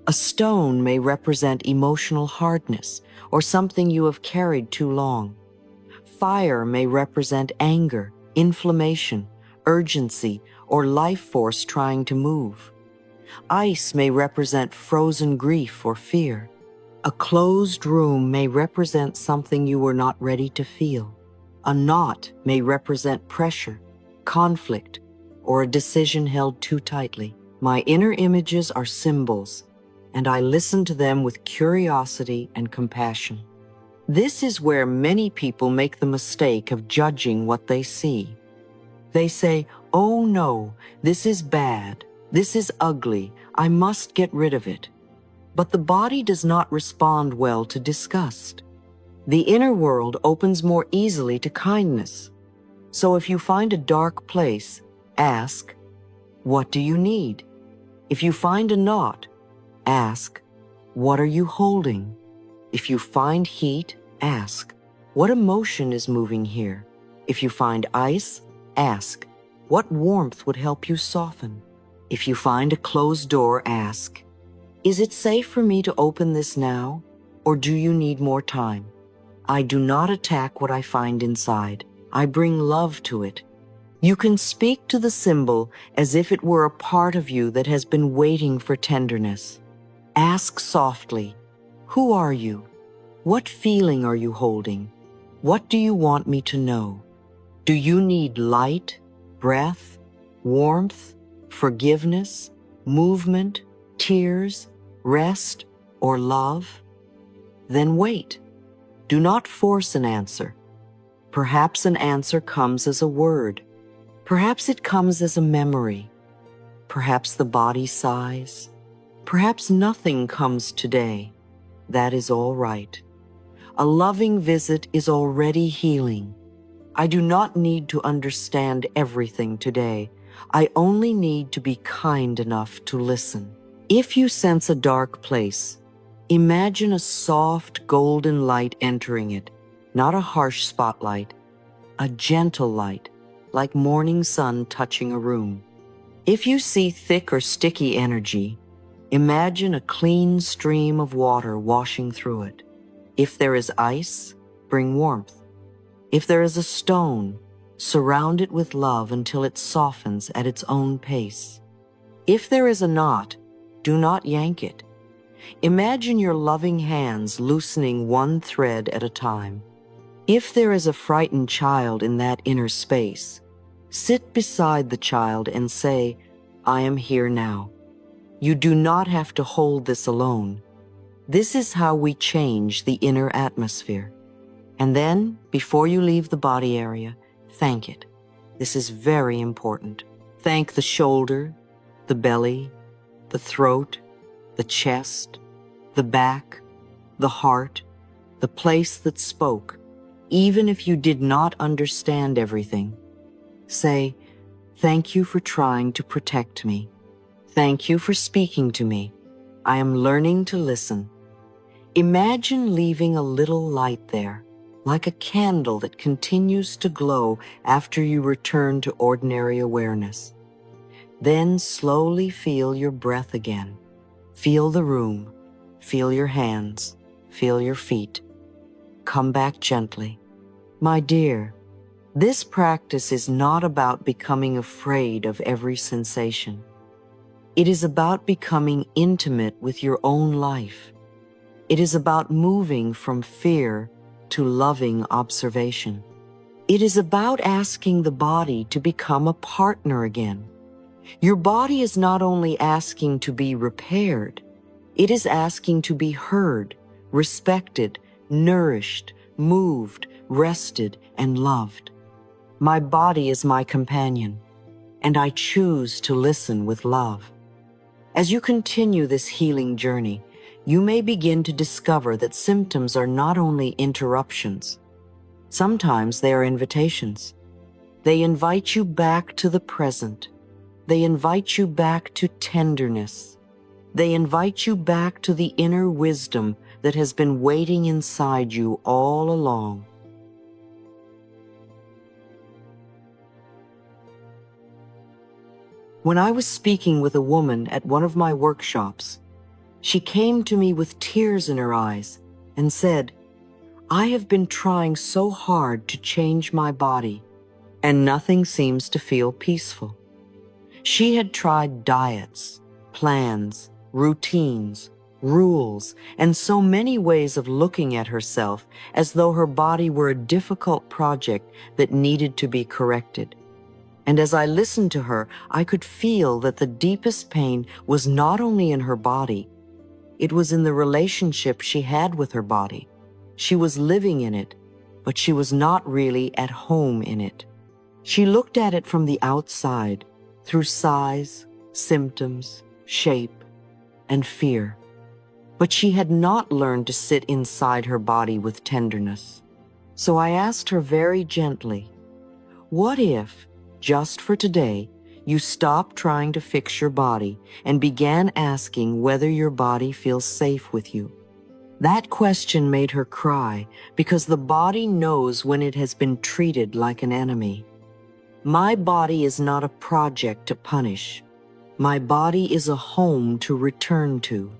A stone may represent emotional hardness or something you have carried too long. Fire may represent anger, inflammation, urgency, or life force trying to move. Ice may represent frozen grief or fear. A closed room may represent something you were not ready to feel. A knot may represent pressure, conflict, or a decision held too tightly. My inner images are symbols, and I listen to them with curiosity and compassion. This is where many people make the mistake of judging what they see. They say, "Oh no, this is bad, this is ugly, I must get rid of it." But the body does not respond well to disgust. The inner world opens more easily to kindness. So if you find a dark place, ask, "What do you need?" If you find a knot, ask, "What are you holding?" If you find heat, ask, "What emotion is moving here?" If you find ice, ask, "What warmth would help you soften?" If you find a closed door, ask, "Is it safe for me to open this now, or do you need more time?" I do not attack what I find inside. I bring love to it. You can speak to the symbol as if it were a part of you that has been waiting for tenderness. Ask softly, "Who are you? What feeling are you holding? What do you want me to know? Do you need light, breath, warmth, forgiveness, movement, tears, rest, or love?" Then wait. Do not force an answer. Perhaps an answer comes as a word. Perhaps it comes as a memory. Perhaps the body sighs. Perhaps nothing comes today. That is all right. A loving visit is already healing. I do not need to understand everything today. I only need to be kind enough to listen. If you sense a dark place, imagine a soft golden light entering it, not a harsh spotlight, a gentle light, like morning sun touching a room. If you see thick or sticky energy, imagine a clean stream of water washing through it. If there is ice, bring warmth. If there is a stone, surround it with love until it softens at its own pace. If there is a knot, do not yank it. Imagine your loving hands loosening one thread at a time. If there is a frightened child in that inner space, sit beside the child and say, "I am here now." You do not have to hold this alone. This is how we change the inner atmosphere. And then, before you leave the body area, thank it. This is very important. Thank the shoulder, the belly, the throat, the chest, the back, the heart, the place that spoke, even if you did not understand everything. Say, "Thank you for trying to protect me. Thank you for speaking to me. I am learning to listen." Imagine leaving a little light there, like a candle that continues to glow after you return to ordinary awareness. Then slowly feel your breath again. Feel the room. Feel your hands. Feel your feet. Come back gently. My dear, this practice is not about becoming afraid of every sensation. It is about becoming intimate with your own life. It is about moving from fear to loving observation. It is about asking the body to become a partner again. Your body is not only asking to be repaired, it is asking to be heard, respected, nourished, moved, rested, and loved. My body is my companion, and I choose to listen with love. As you continue this healing journey, you may begin to discover that symptoms are not only interruptions. Sometimes they are invitations. They invite you back to the present. They invite you back to tenderness. They invite you back to the inner wisdom that has been waiting inside you all along. When I was speaking with a woman at one of my workshops, she came to me with tears in her eyes and said, "I have been trying so hard to change my body, and nothing seems to feel peaceful." She had tried diets, plans, routines, rules, and so many ways of looking at herself as though her body were a difficult project that needed to be corrected. And as I listened to her, I could feel that the deepest pain was not only in her body, it was in the relationship she had with her body. She was living in it, but she was not really at home in it. She looked at it from the outside, through size, symptoms, shape, and fear. But she had not learned to sit inside her body with tenderness. So I asked her very gently, what if, just for today, you stopped trying to fix your body and began asking whether your body feels safe with you? That question made her cry because the body knows when it has been treated like an enemy. My body is not a project to punish. My body is a home to return to.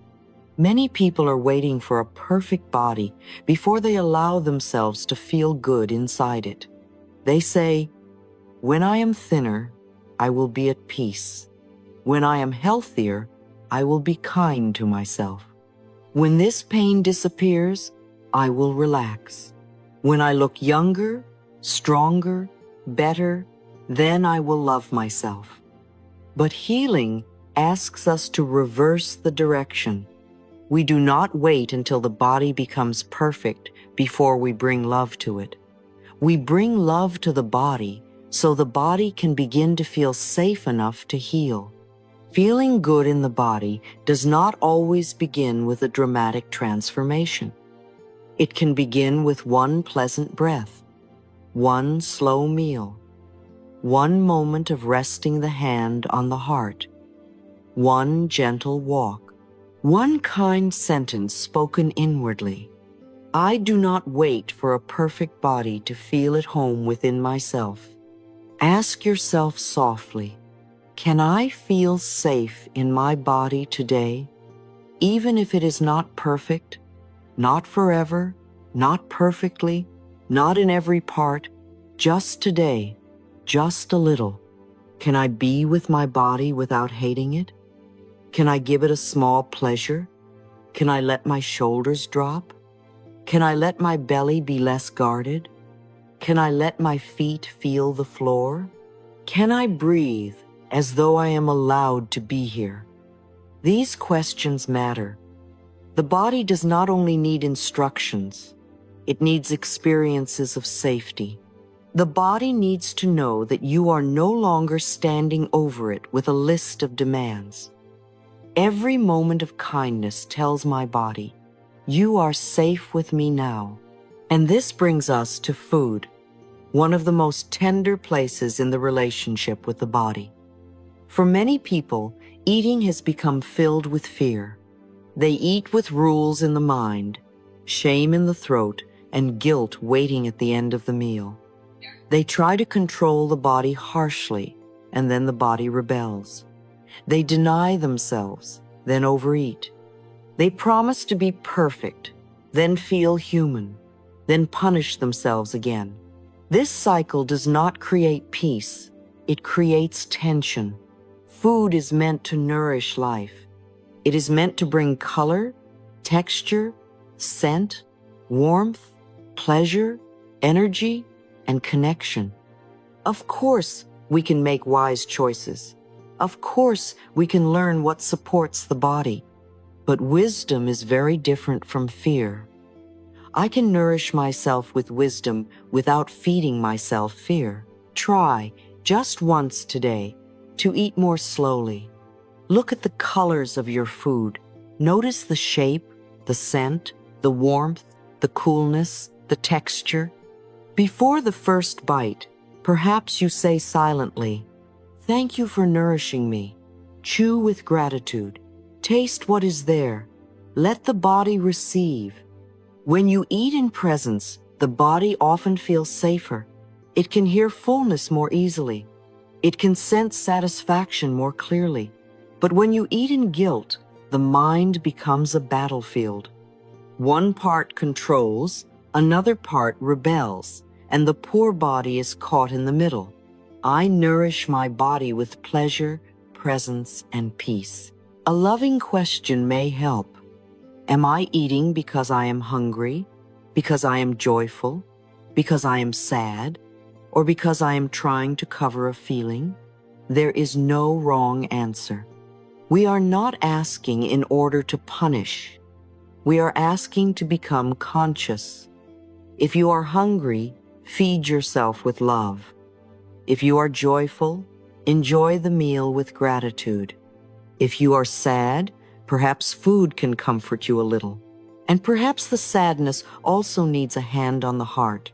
Many people are waiting for a perfect body before they allow themselves to feel good inside it. They say, when I am thinner, I will be at peace. When I am healthier, I will be kind to myself. When this pain disappears, I will relax. When I look younger, stronger, better, then I will love myself. But healing asks us to reverse the direction. We do not wait until the body becomes perfect before we bring love to it. We bring love to the body so the body can begin to feel safe enough to heal. Feeling good in the body does not always begin with a dramatic transformation. It can begin with one pleasant breath, one slow meal, one moment of resting the hand on the heart, one gentle walk, one kind sentence spoken inwardly. I do not wait for a perfect body to feel at home within myself. Ask yourself softly, can I feel safe in my body today, even if it is not perfect, not forever, not perfectly, not in every part, just today, just a little? Can I be with my body without hating it? Can I give it a small pleasure? Can I let my shoulders drop? Can I let my belly be less guarded? Can I let my feet feel the floor? Can I breathe as though I am allowed to be here? These questions matter. The body does not only need instructions, it needs experiences of safety. The body needs to know that you are no longer standing over it with a list of demands. Every moment of kindness tells my body, you are safe with me now. And this brings us to food, one of the most tender places in the relationship with the body. For many people, eating has become filled with fear. They eat with rules in the mind, shame in the throat, and guilt waiting at the end of the meal. They try to control the body harshly, and then the body rebels. They deny themselves, then overeat. They promise to be perfect, then feel human, then punish themselves again. This cycle does not create peace, it creates tension. Food is meant to nourish life. It is meant to bring color, texture, scent, warmth, pleasure, energy, and connection. Of course, we can make wise choices. Of course, we can learn what supports the body. But wisdom is very different from fear. I can nourish myself with wisdom without feeding myself fear. Try, just once today, to eat more slowly. Look at the colors of your food. Notice the shape, the scent, the warmth, the coolness, the texture. Before the first bite, perhaps you say silently, "Thank you for nourishing me." Chew with gratitude. Taste what is there. Let the body receive. When you eat in presence, the body often feels safer. It can hear fullness more easily. It can sense satisfaction more clearly. But when you eat in guilt, the mind becomes a battlefield. One part controls, another part rebels, and the poor body is caught in the middle. I nourish my body with pleasure, presence, and peace. A loving question may help. Am I eating because I am hungry, because I am joyful, because I am sad, or because I am trying to cover a feeling? There is no wrong answer. We are not asking in order to punish. We are asking to become conscious. If you are hungry, feed yourself with love. If you are joyful, enjoy the meal with gratitude. If you are sad, perhaps food can comfort you a little. And perhaps the sadness also needs a hand on the heart,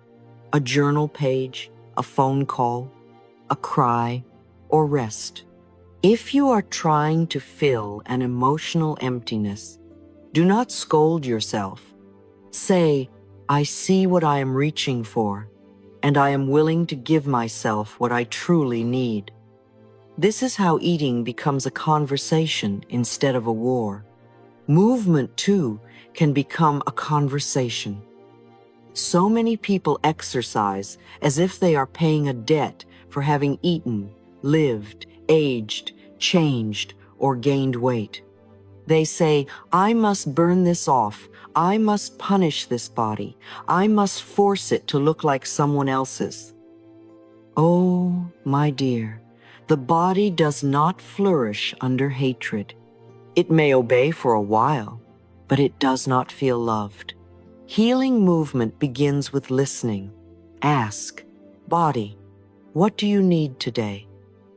a journal page, a phone call, a cry, or rest. If you are trying to fill an emotional emptiness, do not scold yourself. Say, I see what I am reaching for, and I am willing to give myself what I truly need. This is how eating becomes a conversation instead of a war. Movement, too, can become a conversation. So many people exercise as if they are paying a debt for having eaten, lived, aged, changed, or gained weight. They say, I must burn this off. I must punish this body. I must force it to look like someone else's. Oh, my dear, the body does not flourish under hatred. It may obey for a while, but it does not feel loved. Healing movement begins with listening. Ask, body, what do you need today?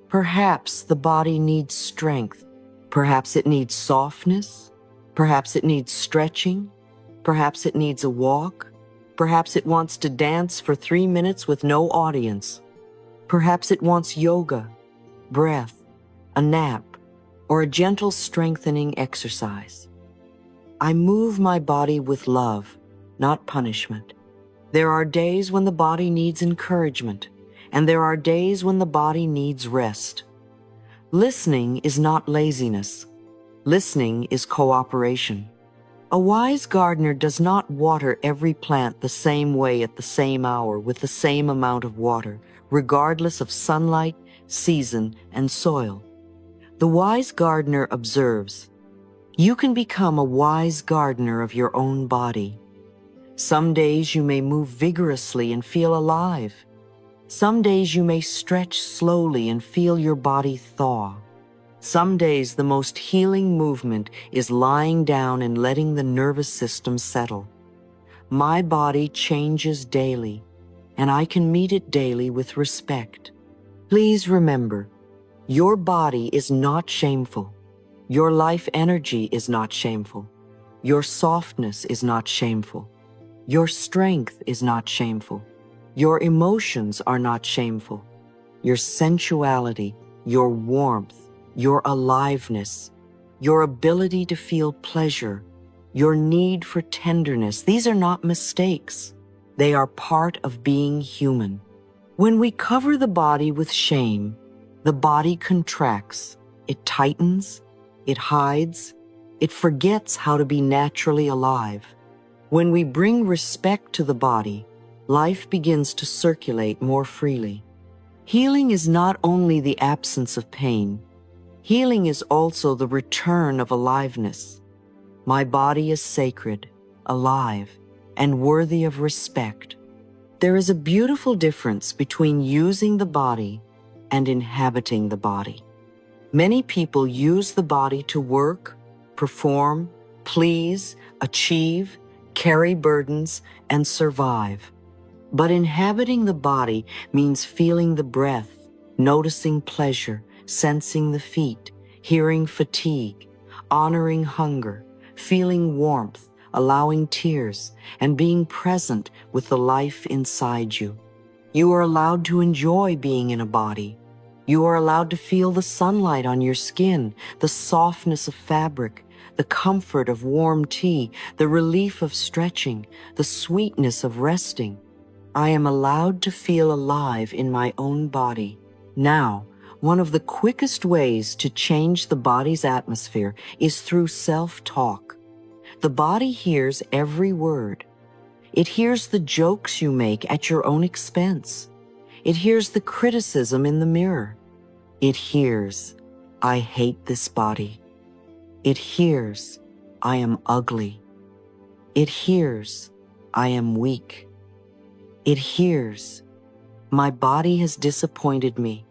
Perhaps the body needs strength. Perhaps it needs softness. Perhaps it needs stretching. Perhaps it needs a walk. Perhaps it wants to dance for 3 minutes with no audience. Perhaps it wants yoga, breath, a nap, or a gentle strengthening exercise. I move my body with love, not punishment. There are days when the body needs encouragement, and there are days when the body needs rest. Listening is not laziness. Listening is cooperation. A wise gardener does not water every plant the same way at the same hour with the same amount of water, regardless of sunlight, season, and soil. The wise gardener observes. You can become a wise gardener of your own body. Some days you may move vigorously and feel alive. Some days you may stretch slowly and feel your body thaw. Some days the most healing movement is lying down and letting the nervous system settle. My body changes daily, and I can meet it daily with respect. Please remember, your body is not shameful. Your life energy is not shameful. Your softness is not shameful. Your strength is not shameful. Your emotions are not shameful. Your sensuality, your warmth, your aliveness, your ability to feel pleasure, your need for tenderness, these are not mistakes. They are part of being human. When we cover the body with shame, the body contracts, it tightens, it hides, it forgets how to be naturally alive. When we bring respect to the body, life begins to circulate more freely. Healing is not only the absence of pain, healing is also the return of aliveness. My body is sacred, alive, and worthy of respect. There is a beautiful difference between using the body and inhabiting the body. Many people use the body to work, perform, please, achieve, carry burdens, and survive. But inhabiting the body means feeling the breath, noticing pleasure, sensing the feet, hearing fatigue, honoring hunger, feeling warmth, allowing tears, and being present with the life inside you. You are allowed to enjoy being in a body. You are allowed to feel the sunlight on your skin, the softness of fabric, the comfort of warm tea, the relief of stretching, the sweetness of resting. I am allowed to feel alive in my own body. Now, one of the quickest ways to change the body's atmosphere is through self-talk. The body hears every word. It hears the jokes you make at your own expense. It hears the criticism in the mirror. It hears, I hate this body. It hears, I am ugly. It hears, I am weak. It hears, my body has disappointed me.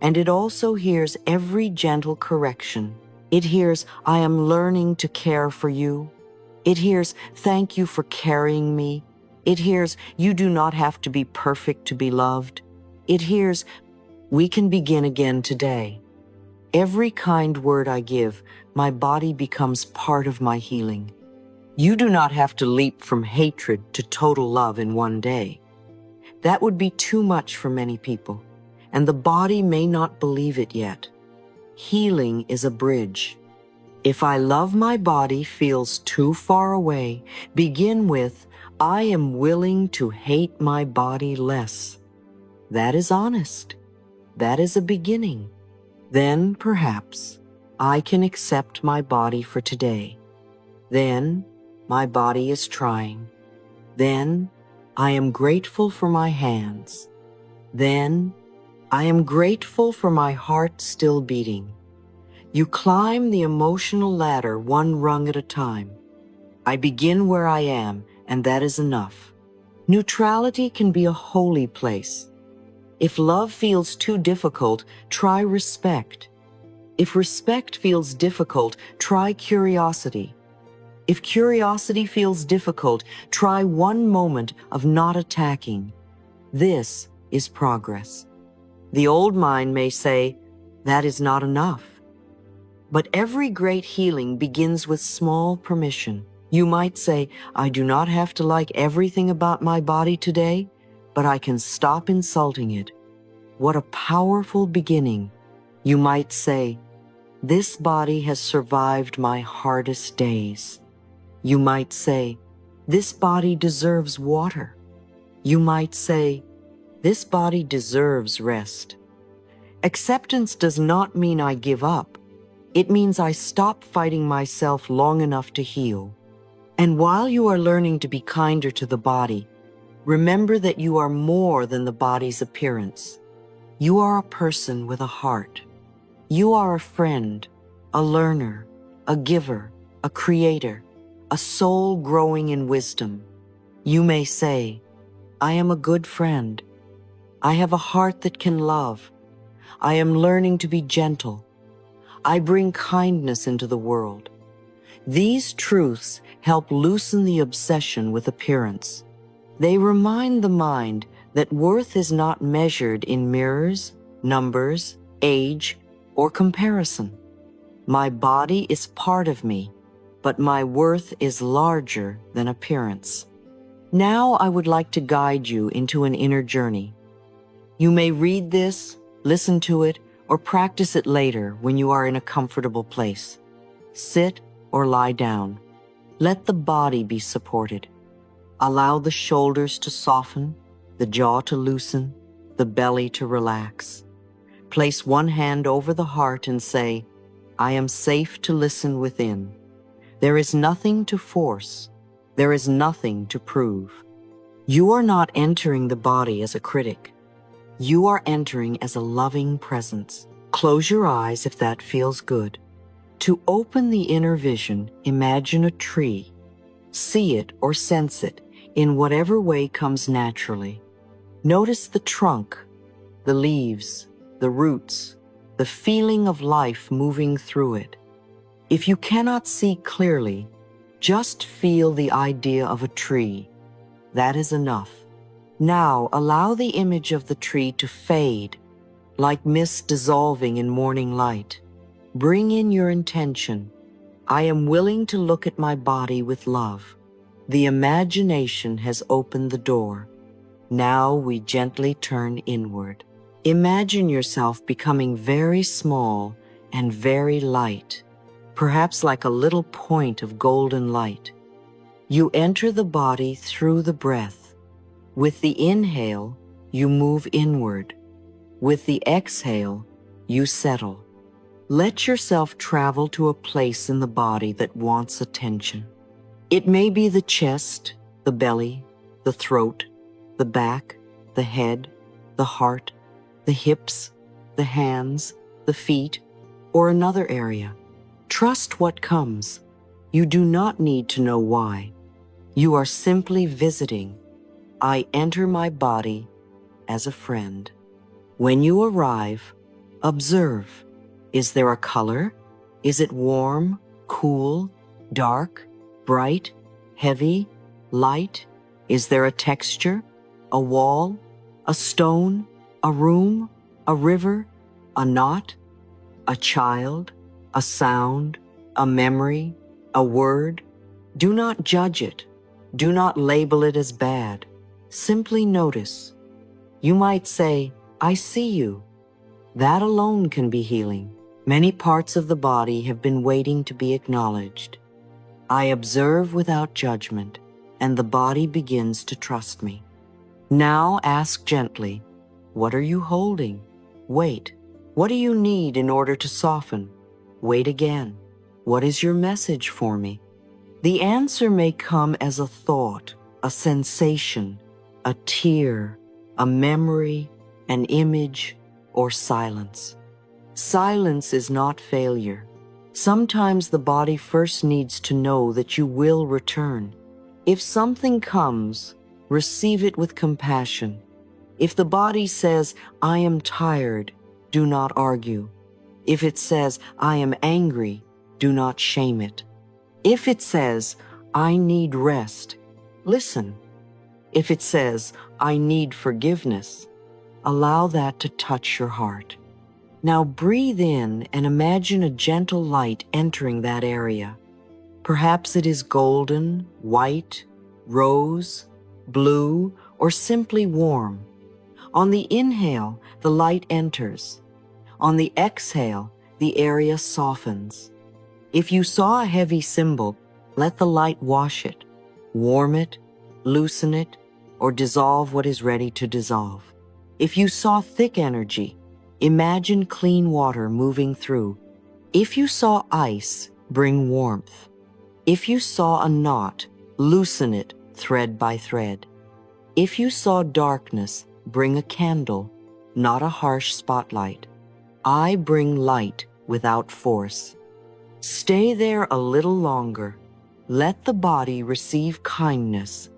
And it also hears every gentle correction. It hears, I am learning to care for you. It hears, thank you for carrying me. It hears, you do not have to be perfect to be loved. It hears, we can begin again today. Every kind word I give, my body becomes part of my healing. You do not have to leap from hatred to total love in one day. That would be too much for many people, and the body may not believe it yet. Healing is a bridge. If I love my body feels too far away, begin with, I am willing to hate my body less. That is honest. That is a beginning. Then, perhaps, I can accept my body for today. Then, my body is trying. Then, I am grateful for my hands. Then, I am grateful for my heart still beating. You climb the emotional ladder one rung at a time. I begin where I am, and that is enough. Neutrality can be a holy place. If love feels too difficult, try respect. If respect feels difficult, try curiosity. If curiosity feels difficult, try one moment of not attacking. This is progress. The old mind may say, that is not enough. But every great healing begins with small permission. You might say, I do not have to like everything about my body today, but I can stop insulting it. What a powerful beginning. You might say, this body has survived my hardest days. You might say, this body deserves water. You might say, this body deserves rest. Acceptance does not mean I give up. It means I stop fighting myself long enough to heal. And while you are learning to be kinder to the body, remember that you are more than the body's appearance. You are a person with a heart. You are a friend, a learner, a giver, a creator, a soul growing in wisdom. You may say, I am a good friend. I have a heart that can love. I am learning to be gentle. I bring kindness into the world. These truths help loosen the obsession with appearance. They remind the mind that worth is not measured in mirrors, numbers, age, or comparison. My body is part of me, but my worth is larger than appearance. Now I would like to guide you into an inner journey. You may read this, listen to it, or practice it later when you are in a comfortable place. Sit or lie down. Let the body be supported. Allow the shoulders to soften, the jaw to loosen, the belly to relax. Place one hand over the heart and say, I am safe to listen within. There is nothing to force. There is nothing to prove. You are not entering the body as a critic. You are entering as a loving presence. Close your eyes if that feels good. To open the inner vision, imagine a tree. See it or sense it in whatever way comes naturally. Notice the trunk, the leaves, the roots, the feeling of life moving through it. If you cannot see clearly, just feel the idea of a tree. That is enough. Now allow the image of the tree to fade, like mist dissolving in morning light. Bring in your intention. I am willing to look at my body with love. The imagination has opened the door. Now we gently turn inward. Imagine yourself becoming very small and very light, perhaps like a little point of golden light. You enter the body through the breath. With the inhale, you move inward. With the exhale, you settle. Let yourself travel to a place in the body that wants attention. It may be the chest, the belly, the throat, the back, the head, the heart, the hips, the hands, the feet, or another area. Trust what comes. You do not need to know why. You are simply visiting. I enter my body as a friend. When you arrive, observe. Is there a color? Is it warm, cool, dark, bright, heavy, light? Is there a texture, a wall, a stone, a room, a river, a knot, a child, a sound, a memory, a word? Do not judge it. Do not label it as bad. Simply notice. You might say, I see you. That alone can be healing. Many parts of the body have been waiting to be acknowledged. I observe without judgment, and the body begins to trust me. Now ask gently, what are you holding? Wait. What do you need in order to soften? Wait again. What is your message for me? The answer may come as a thought, a sensation, a tear, a memory, an image, or silence. Silence is not failure. Sometimes the body first needs to know that you will return. If something comes, receive it with compassion. If the body says, I am tired, do not argue. If it says, I am angry, do not shame it. If it says, I need rest, listen. If it says, I need forgiveness, allow that to touch your heart. Now breathe in and imagine a gentle light entering that area. Perhaps it is golden, white, rose, blue, or simply warm. On the inhale, the light enters. On the exhale, the area softens. If you saw a heavy symbol, let the light wash it, warm it, loosen it, or dissolve what is ready to dissolve. If you saw thick energy, imagine clean water moving through. If you saw ice, bring warmth. If you saw a knot, loosen it thread by thread. If you saw darkness, bring a candle, not a harsh spotlight. I bring light without force. Stay there a little longer. Let the body receive kindness.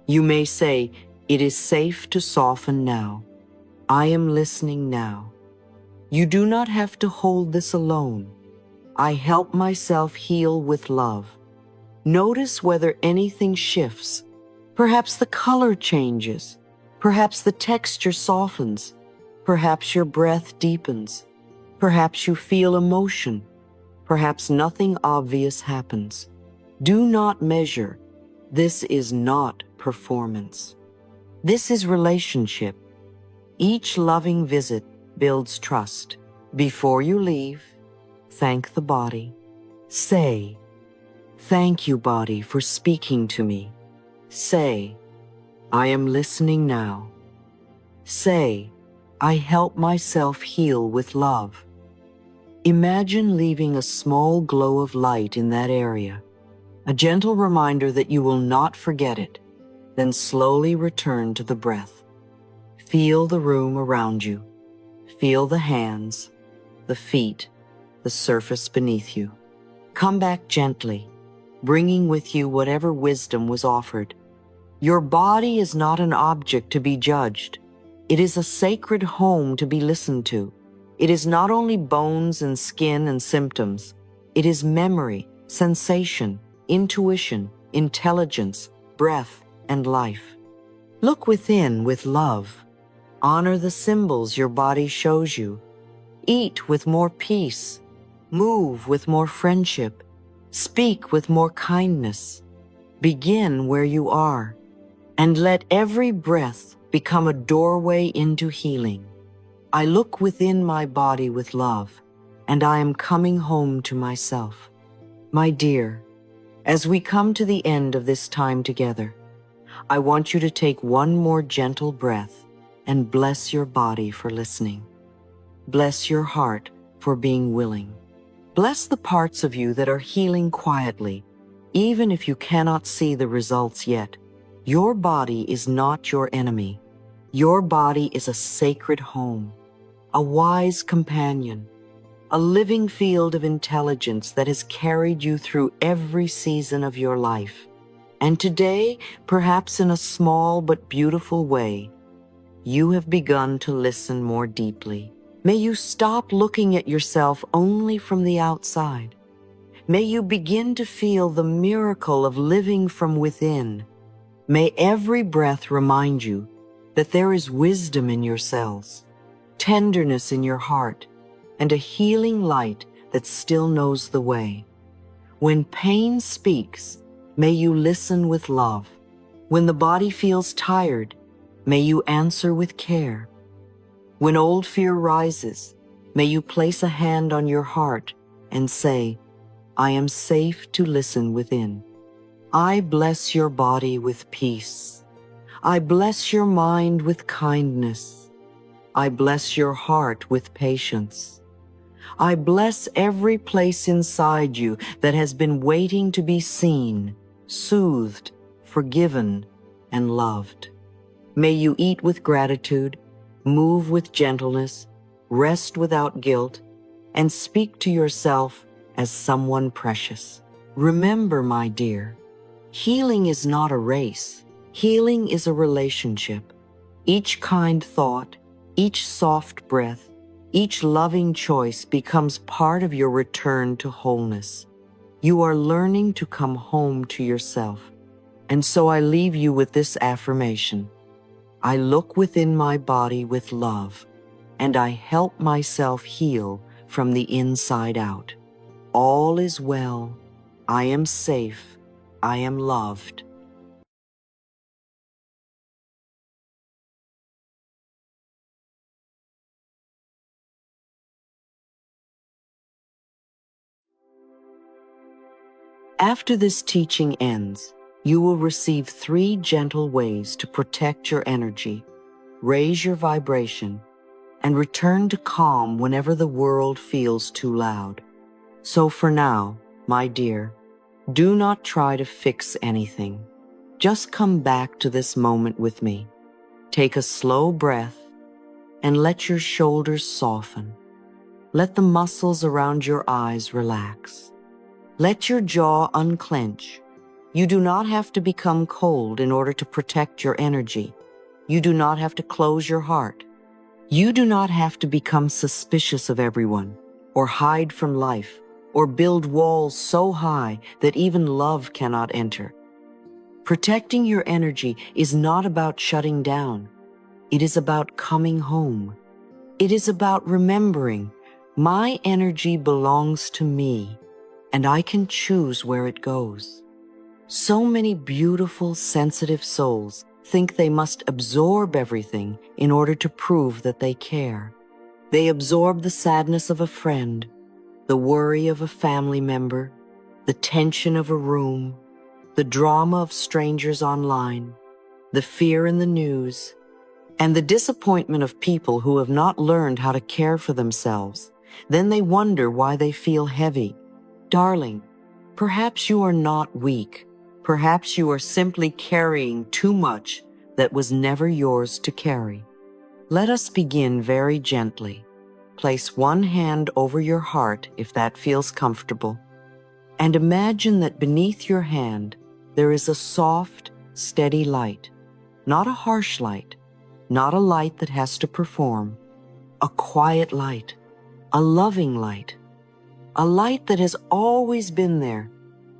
You may say, it is safe to soften now. I am listening now. You do not have to hold this alone. I help myself heal with love. Notice whether anything shifts. Perhaps the color changes. Perhaps the texture softens. Perhaps your breath deepens. Perhaps you feel emotion. Perhaps nothing obvious happens. Do not measure. This is not performance. This is relationship. Each loving visit builds trust. Before you leave, thank the body. Say, thank you, body, for speaking to me. Say, I am listening now. Say, I help myself heal with love. Imagine leaving a small glow of light in that area, a gentle reminder that you will not forget it. Then slowly return to the breath. Feel the room around you. Feel the hands, the feet, the surface beneath you. Come back gently, bringing with you whatever wisdom was offered. Your body is not an object to be judged. It is a sacred home to be listened to. It is not only bones and skin and symptoms. It is memory, sensation, intuition, intelligence, breath, and life. Look within with love. Honor the symbols your body shows you. Eat with more peace. Move with more friendship. Speak with more kindness. Begin where you are, and let every breath become a doorway into healing. I look within my body with love, and I am coming home to myself. My dear, as we come to the end of this time together, I want you to take one more gentle breath and bless your body for listening. Bless your heart for being willing. Bless the parts of you that are healing quietly, even if you cannot see the results yet. Your body is not your enemy. Your body is a sacred home, a wise companion, a living field of intelligence that has carried you through every season of your life. And today, perhaps in a small but beautiful way, you have begun to listen more deeply. May you stop looking at yourself only from the outside. May you begin to feel the miracle of living from within. May every breath remind you that there is wisdom in your cells, tenderness in your heart, and a healing light that still knows the way. When pain speaks, may you listen with love. When the body feels tired, may you answer with care. When old fear rises, may you place a hand on your heart and say, I am safe to listen within. I bless your body with peace. I bless your mind with kindness. I bless your heart with patience. I bless every place inside you that has been waiting to be seen, soothed, forgiven, and loved. May you eat with gratitude, move with gentleness, rest without guilt, and speak to yourself as someone precious. Remember, my dear, healing is not a race. Healing is a relationship. Each kind thought, each soft breath, each loving choice becomes part of your return to wholeness. You are learning to come home to yourself. And so I leave you with this affirmation. I look within my body with love, and I help myself heal from the inside out. All is well. I am safe. I am loved. After this teaching ends, you will receive 3 gentle ways to protect your energy, raise your vibration, and return to calm whenever the world feels too loud. So for now, my dear, do not try to fix anything. Just come back to this moment with me. Take a slow breath and let your shoulders soften. Let the muscles around your eyes relax. Let your jaw unclench. You do not have to become cold in order to protect your energy. You do not have to close your heart. You do not have to become suspicious of everyone, or hide from life, or build walls so high that even love cannot enter. Protecting your energy is not about shutting down. It is about coming home. It is about remembering, my energy belongs to me, and I can choose where it goes. So many beautiful, sensitive souls think they must absorb everything in order to prove that they care. They absorb the sadness of a friend, the worry of a family member, the tension of a room, the drama of strangers online, the fear in the news, and the disappointment of people who have not learned how to care for themselves. Then they wonder why they feel heavy. Darling, perhaps you are not weak. Perhaps you are simply carrying too much that was never yours to carry. Let us begin very gently. Place one hand over your heart if that feels comfortable, and imagine that beneath your hand there is a soft, steady light, not a harsh light, not a light that has to perform, a quiet light, a loving light, a light that has always been there,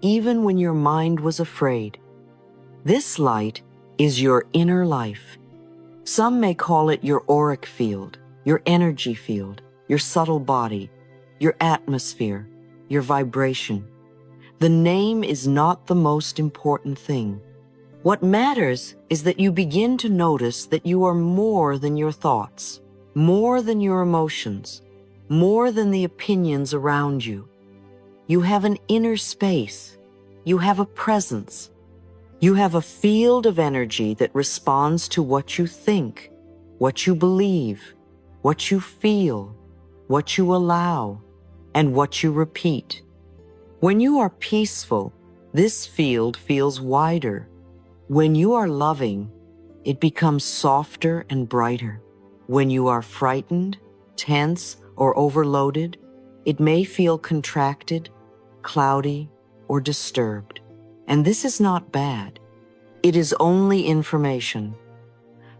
even when your mind was afraid. This light is your inner life. Some may call it your auric field, your energy field, your subtle body, your atmosphere, your vibration. The name is not the most important thing. What matters is that you begin to notice that you are more than your thoughts, more than your emotions, more than the opinions around you. You have an inner space. You have a presence. You have a field of energy that responds to what you think, what you believe, what you feel, what you allow, and what you repeat. When you are peaceful, this field feels wider. When you are loving, it becomes softer and brighter. When you are frightened, tense, or overloaded, it may feel contracted, cloudy, or disturbed. And this is not bad. It is only information.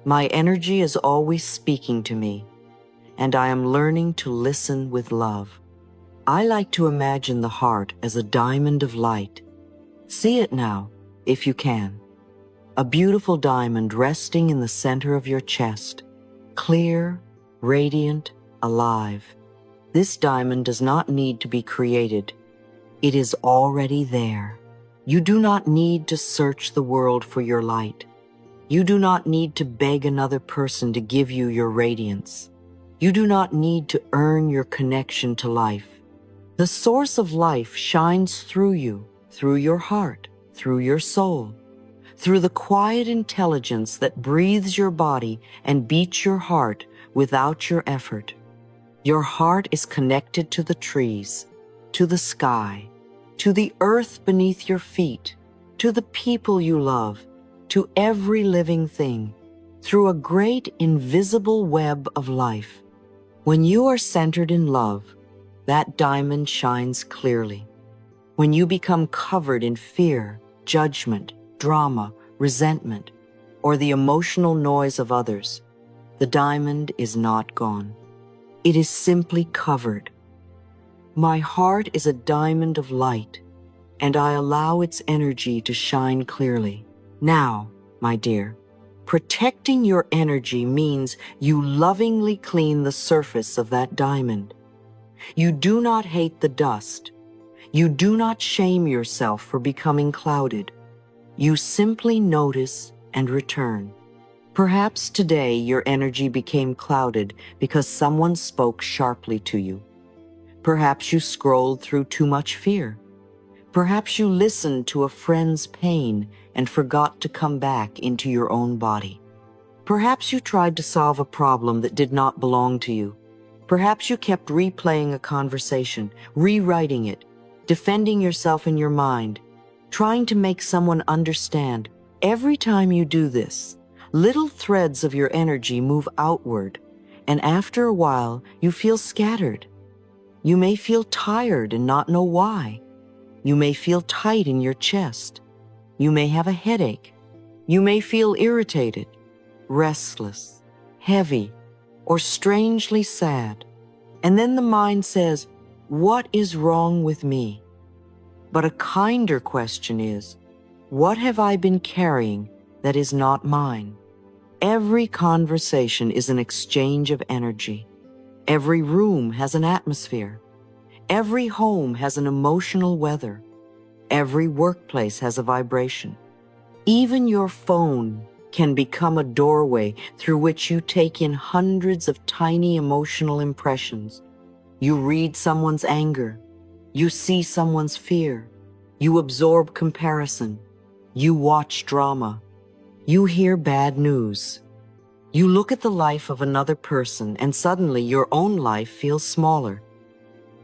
My energy is always speaking to me, and I am learning to listen with love. I like to imagine the heart as a diamond of light. See it now, if you can. A beautiful diamond resting in the center of your chest, clear, radiant, alive. This diamond does not need to be created. It is already there. You do not need to search the world for your light. You do not need to beg another person to give you your radiance. You do not need to earn your connection to life. The source of life shines through you, through your heart, through your soul, through the quiet intelligence that breathes your body and beats your heart without your effort. Your heart is connected to the trees, to the sky, to the earth beneath your feet, to the people you love, to every living thing, through a great invisible web of life. When you are centered in love, that diamond shines clearly. When you become covered in fear, judgment, drama, resentment, or the emotional noise of others, the diamond is not gone. It is simply covered. My heart is a diamond of light, and I allow its energy to shine clearly. Now, my dear, protecting your energy means you lovingly clean the surface of that diamond. You do not hate the dust. You do not shame yourself for becoming clouded. You simply notice and return. Perhaps today your energy became clouded because someone spoke sharply to you. Perhaps you scrolled through too much fear. Perhaps you listened to a friend's pain and forgot to come back into your own body. Perhaps you tried to solve a problem that did not belong to you. Perhaps you kept replaying a conversation, rewriting it, defending yourself in your mind, trying to make someone understand. Every time you do this, little threads of your energy move outward, and after a while, you feel scattered. You may feel tired and not know why. You may feel tight in your chest. You may have a headache. You may feel irritated, restless, heavy, or strangely sad. And then the mind says, "What is wrong with me?" But a kinder question is, what have I been carrying that is not mine? Every conversation is an exchange of energy. Every room has an atmosphere. Every home has an emotional weather. Every workplace has a vibration. Even your phone can become a doorway through which you take in hundreds of tiny emotional impressions. You read someone's anger. You see someone's fear. You absorb comparison. You watch drama. You hear bad news. You look at the life of another person and suddenly your own life feels smaller.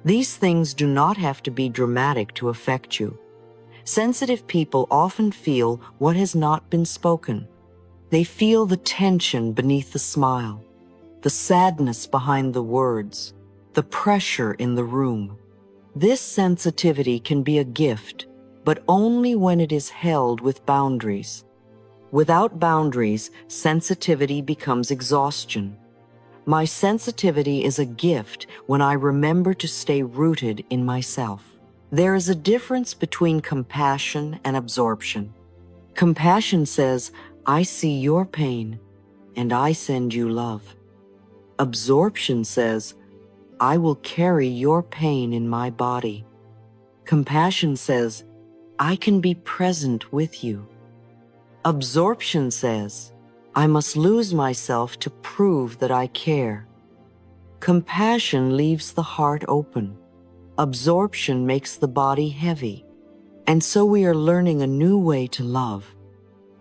These things do not have to be dramatic to affect you. Sensitive people often feel what has not been spoken. They feel the tension beneath the smile, the sadness behind the words, the pressure in the room. This sensitivity can be a gift, but only when it is held with boundaries. Without boundaries, sensitivity becomes exhaustion. My sensitivity is a gift when I remember to stay rooted in myself. There is a difference between compassion and absorption. Compassion says, "I see your pain, and I send you love." Absorption says, "I will carry your pain in my body." Compassion says, "I can be present with you." Absorption says, "I must lose myself to prove that I care." Compassion leaves the heart open. Absorption makes the body heavy. And so we are learning a new way to love.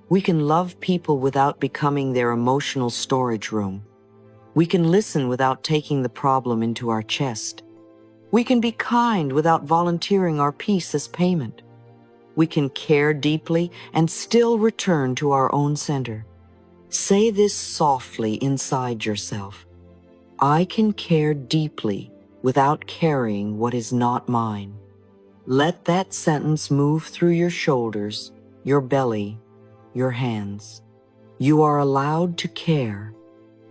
We can love people without becoming their emotional storage room. We can listen without taking the problem into our chest. We can be kind without volunteering our peace as payment. We can care deeply and still return to our own center. Say this softly inside yourself. I can care deeply without carrying what is not mine. Let that sentence move through your shoulders, your belly, your hands. You are allowed to care.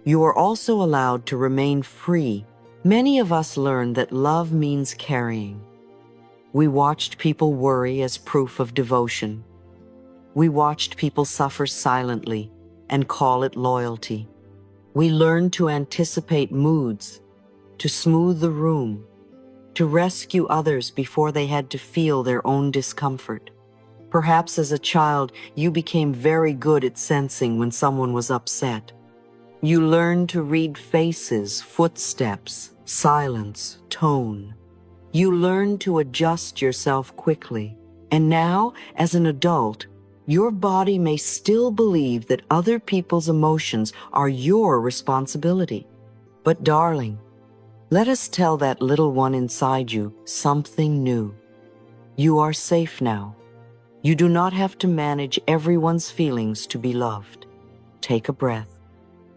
You are also allowed to remain free. Many of us learned that love means carrying. We watched people worry as proof of devotion. We watched people suffer silently and call it loyalty. We learned to anticipate moods, to smooth the room, to rescue others before they had to feel their own discomfort. Perhaps as a child, you became very good at sensing when someone was upset. You learned to read faces, footsteps, silence, tone. You learned to adjust yourself quickly. And now, as an adult, your body may still believe that other people's emotions are your responsibility. But darling, let us tell that little one inside you something new. You are safe now. You do not have to manage everyone's feelings to be loved. Take a breath.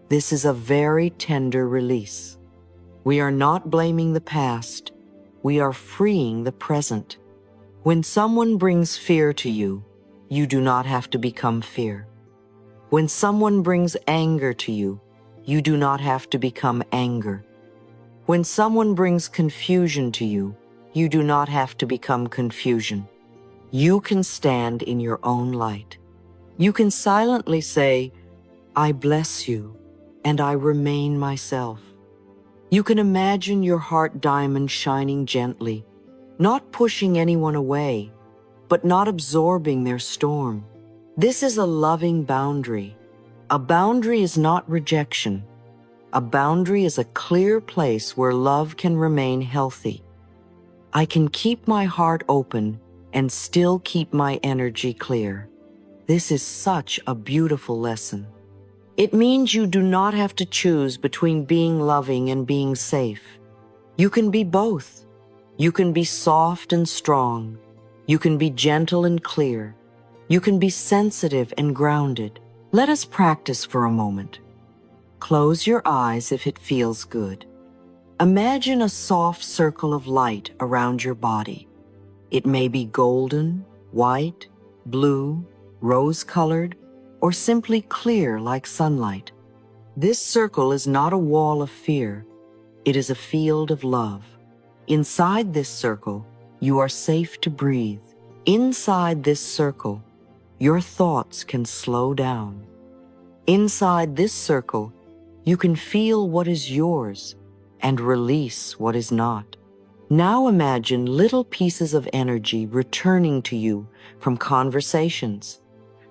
This is a very tender release. We are not blaming the past. We are freeing the present. When someone brings fear to you, you do not have to become fear. When someone brings anger to you, you do not have to become anger. When someone brings confusion to you, you do not have to become confusion. You can stand in your own light. You can silently say, I bless you, and I remain myself. You can imagine your heart diamond shining gently, not pushing anyone away, but not absorbing their storm. This is a loving boundary. A boundary is not rejection. A boundary is a clear place where love can remain healthy. I can keep my heart open and still keep my energy clear. This is such a beautiful lesson. It means you do not have to choose between being loving and being safe. You can be both. You can be soft and strong. You can be gentle and clear. You can be sensitive and grounded. Let us practice for a moment. Close your eyes if it feels good. Imagine a soft circle of light around your body. It may be golden, white, blue, rose-colored, or simply clear like sunlight. This circle is not a wall of fear. It is a field of love. Inside this circle, you are safe to breathe. Inside this circle, your thoughts can slow down. Inside this circle, you can feel what is yours and release what is not. Now imagine little pieces of energy returning to you from conversations,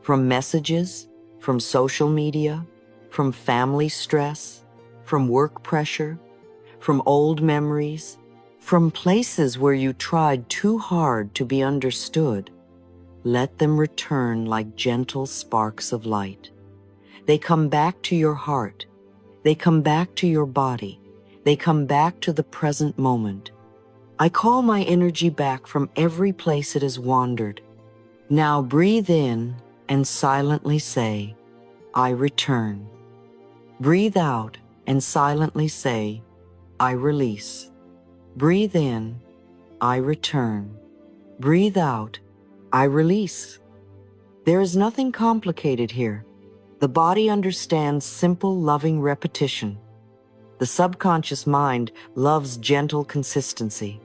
from messages, from social media, from family stress, from work pressure, from old memories, from places where you tried too hard to be understood. Let them return like gentle sparks of light. They come back to your heart. They come back to your body. They come back to the present moment. I call my energy back from every place it has wandered. Now breathe in and silently say, I return. Breathe out and silently say, I release. Breathe in, I return. Breathe out, I release. There is nothing complicated here. The body understands simple, loving repetition. The subconscious mind loves gentle consistency.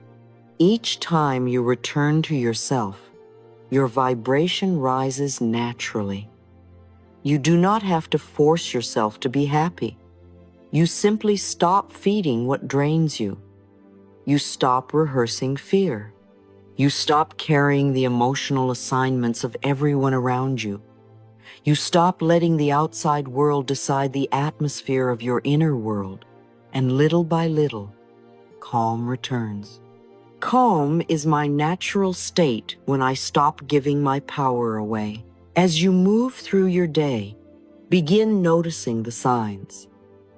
Each time you return to yourself, your vibration rises naturally. You do not have to force yourself to be happy. You simply stop feeding what drains you. You stop rehearsing fear. You stop carrying the emotional assignments of everyone around you. You stop letting the outside world decide the atmosphere of your inner world, and little by little, calm returns. Calm is my natural state when I stop giving my power away. As you move through your day, begin noticing the signs.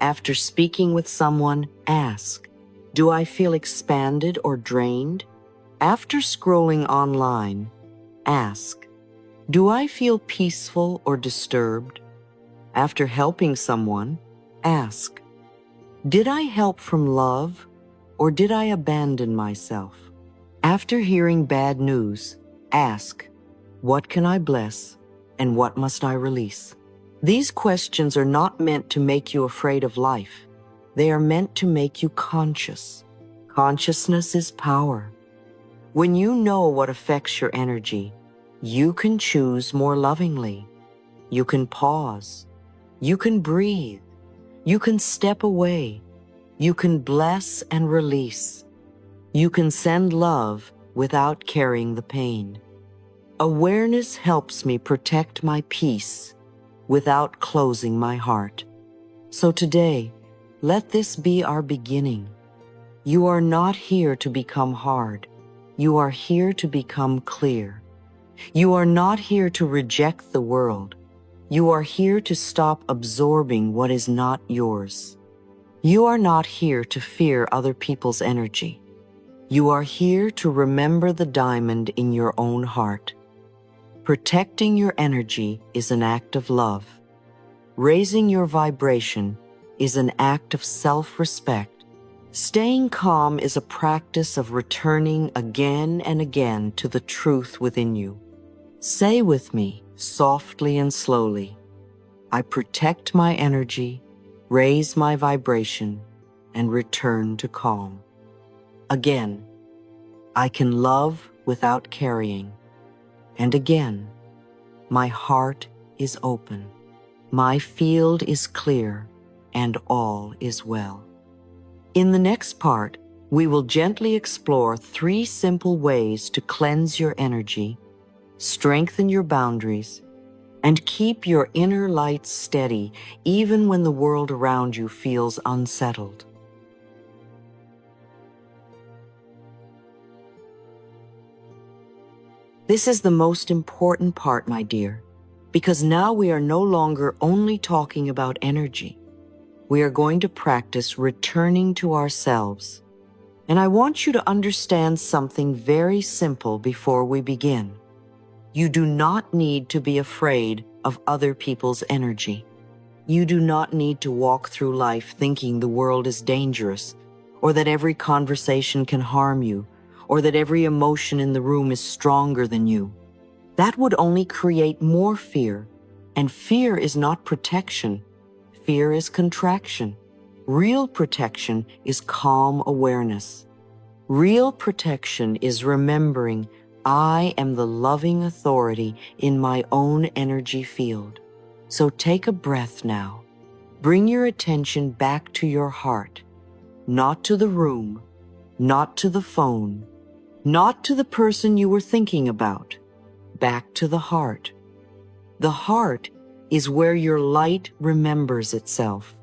After speaking with someone, ask, do I feel expanded or drained? After scrolling online, ask, do I feel peaceful or disturbed? After helping someone, ask, did I help from love or did I abandon myself? After hearing bad news, ask, what can I bless and what must I release? These questions are not meant to make you afraid of life. They are meant to make you conscious. Consciousness is power. When you know what affects your energy, you can choose more lovingly. You can pause. You can breathe. You can step away. You can bless and release. You can send love without carrying the pain. Awareness helps me protect my peace without closing my heart. So today, let this be our beginning. You are not here to become hard. You are here to become clear. You are not here to reject the world. You are here to stop absorbing what is not yours. You are not here to fear other people's energy. You are here to remember the diamond in your own heart. Protecting your energy is an act of love. Raising your vibration is an act of self-respect. Staying calm is a practice of returning again and again to the truth within you. Say with me, softly and slowly, I protect my energy, raise my vibration, and return to calm. Again, I can love without carrying. And again, my heart is open. My field is clear, and all is well. In the next part, we will gently explore 3 simple ways to cleanse your energy, strengthen your boundaries, and keep your inner light steady even when the world around you feels unsettled. This is the most important part, my dear, because now we are no longer only talking about energy. We are going to practice returning to ourselves. And I want you to understand something very simple before we begin. You do not need to be afraid of other people's energy. You do not need to walk through life thinking the world is dangerous, or that every conversation can harm you, or that every emotion in the room is stronger than you. That would only create more fear, and fear is not protection. Fear is contraction. Real protection is calm awareness. Real protection is remembering I am the loving authority in my own energy field. So take a breath now. Bring your attention back to your heart, not to the room, not to the phone, not to the person you were thinking about. Back to the heart. The heart is where your light remembers itself.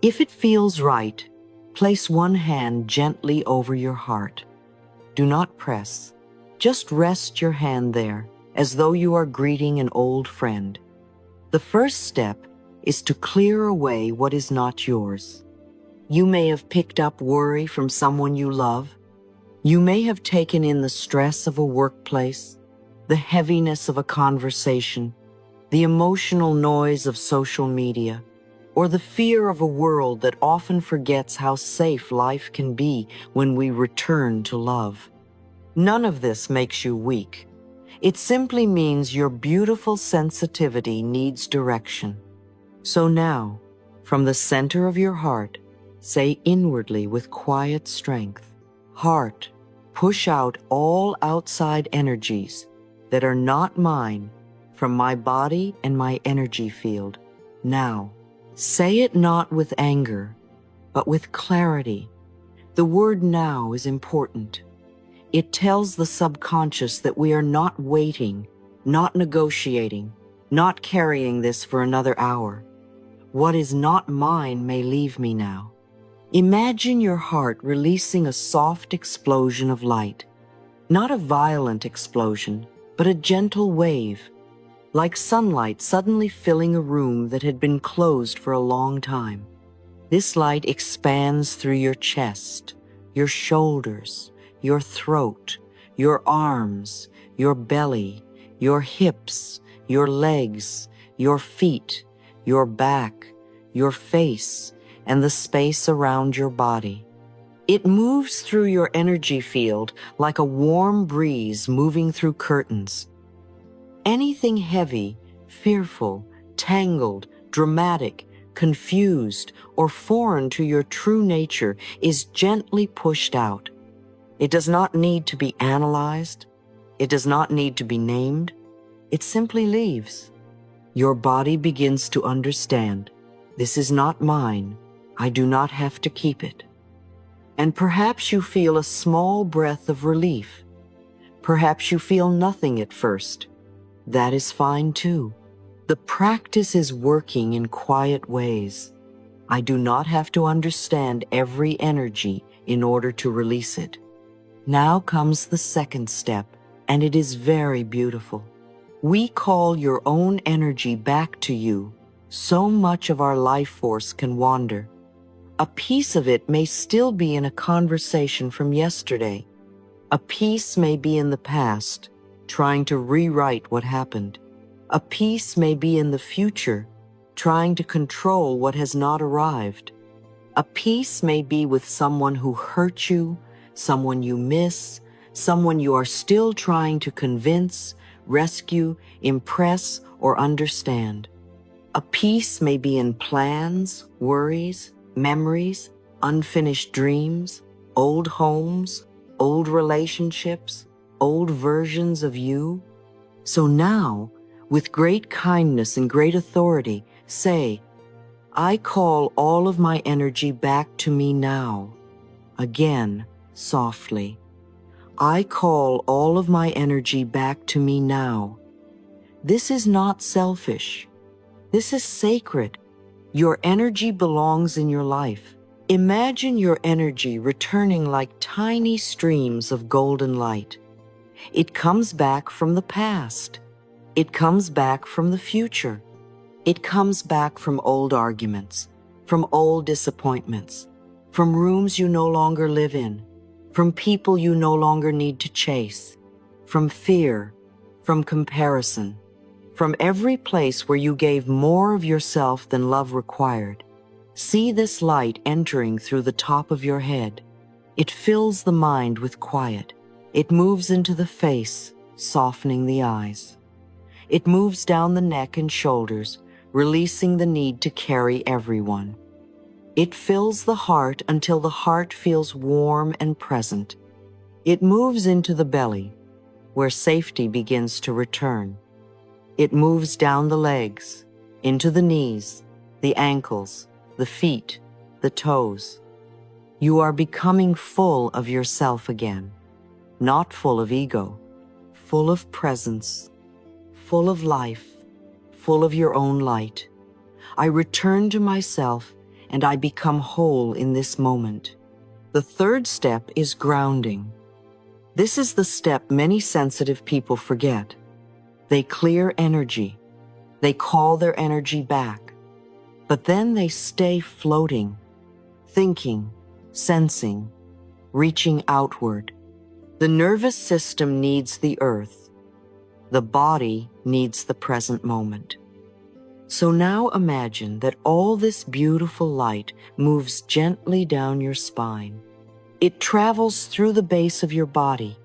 If it feels right, place one hand gently over your heart. Do not press. Just rest your hand there as though you are greeting an old friend. The first step is to clear away what is not yours. You may have picked up worry from someone you love. You may have taken in the stress of a workplace, the heaviness of a conversation, the emotional noise of social media, or the fear of a world that often forgets how safe life can be when we return to love. None of this makes you weak. It simply means your beautiful sensitivity needs direction. So now, from the center of your heart, say inwardly with quiet strength, Heart, push out all outside energies that are not mine from my body and my energy field. Now, say it not with anger, but with clarity. The word now is important. It tells the subconscious that we are not waiting, not negotiating, not carrying this for another hour. What is not mine may leave me now. Imagine your heart releasing a soft explosion of light. Not a violent explosion, but a gentle wave, like sunlight suddenly filling a room that had been closed for a long time. This light expands through your chest, your shoulders, your throat, your arms, your belly, your hips, your legs, your feet, your back, your face, and the space around your body. It moves through your energy field like a warm breeze moving through curtains. Anything heavy, fearful, tangled, dramatic, confused, or foreign to your true nature is gently pushed out. It does not need to be analyzed. It does not need to be named. It simply leaves. Your body begins to understand. This is not mine. I do not have to keep it. And perhaps you feel a small breath of relief. Perhaps you feel nothing at first. That is fine too. The practice is working in quiet ways. I do not have to understand every energy in order to release it. Now comes the second step, and it is very beautiful. We call your own energy back to you. So much of our life force can wander. A piece of it may still be in a conversation from yesterday. A piece may be in the past, trying to rewrite what happened. A piece may be in the future, trying to control what has not arrived. A piece may be with someone who hurt you, someone you miss, someone you are still trying to convince, rescue, impress, or understand. A piece may be in plans, worries, memories, unfinished dreams, old homes, old relationships, old versions of you. So now, with great kindness and great authority, say, I call all of my energy back to me now. Again, softly. I call all of my energy back to me now. This is not selfish. This is sacred. Your energy belongs in your life. Imagine your energy returning like tiny streams of golden light. It comes back from the past. It comes back from the future. It comes back from old arguments, from old disappointments, from rooms you no longer live in, from people you no longer need to chase, from fear, from comparison, from every place where you gave more of yourself than love required. See this light entering through the top of your head. It fills the mind with quiet. It moves into the face, softening the eyes. It moves down the neck and shoulders, releasing the need to carry everyone. It fills the heart until the heart feels warm and present. It moves into the belly, where safety begins to return. It moves down the legs, into the knees, the ankles, the feet, the toes. You are becoming full of yourself again, not full of ego, full of presence, full of life, full of your own light. I return to myself and I become whole in this moment. The third step is grounding. This is the step many sensitive people forget. They clear energy. They call their energy back. But then they stay floating, thinking, sensing, reaching outward. The nervous system needs the earth. The body needs the present moment. So now imagine that all this beautiful light moves gently down your spine. It travels through the base of your body,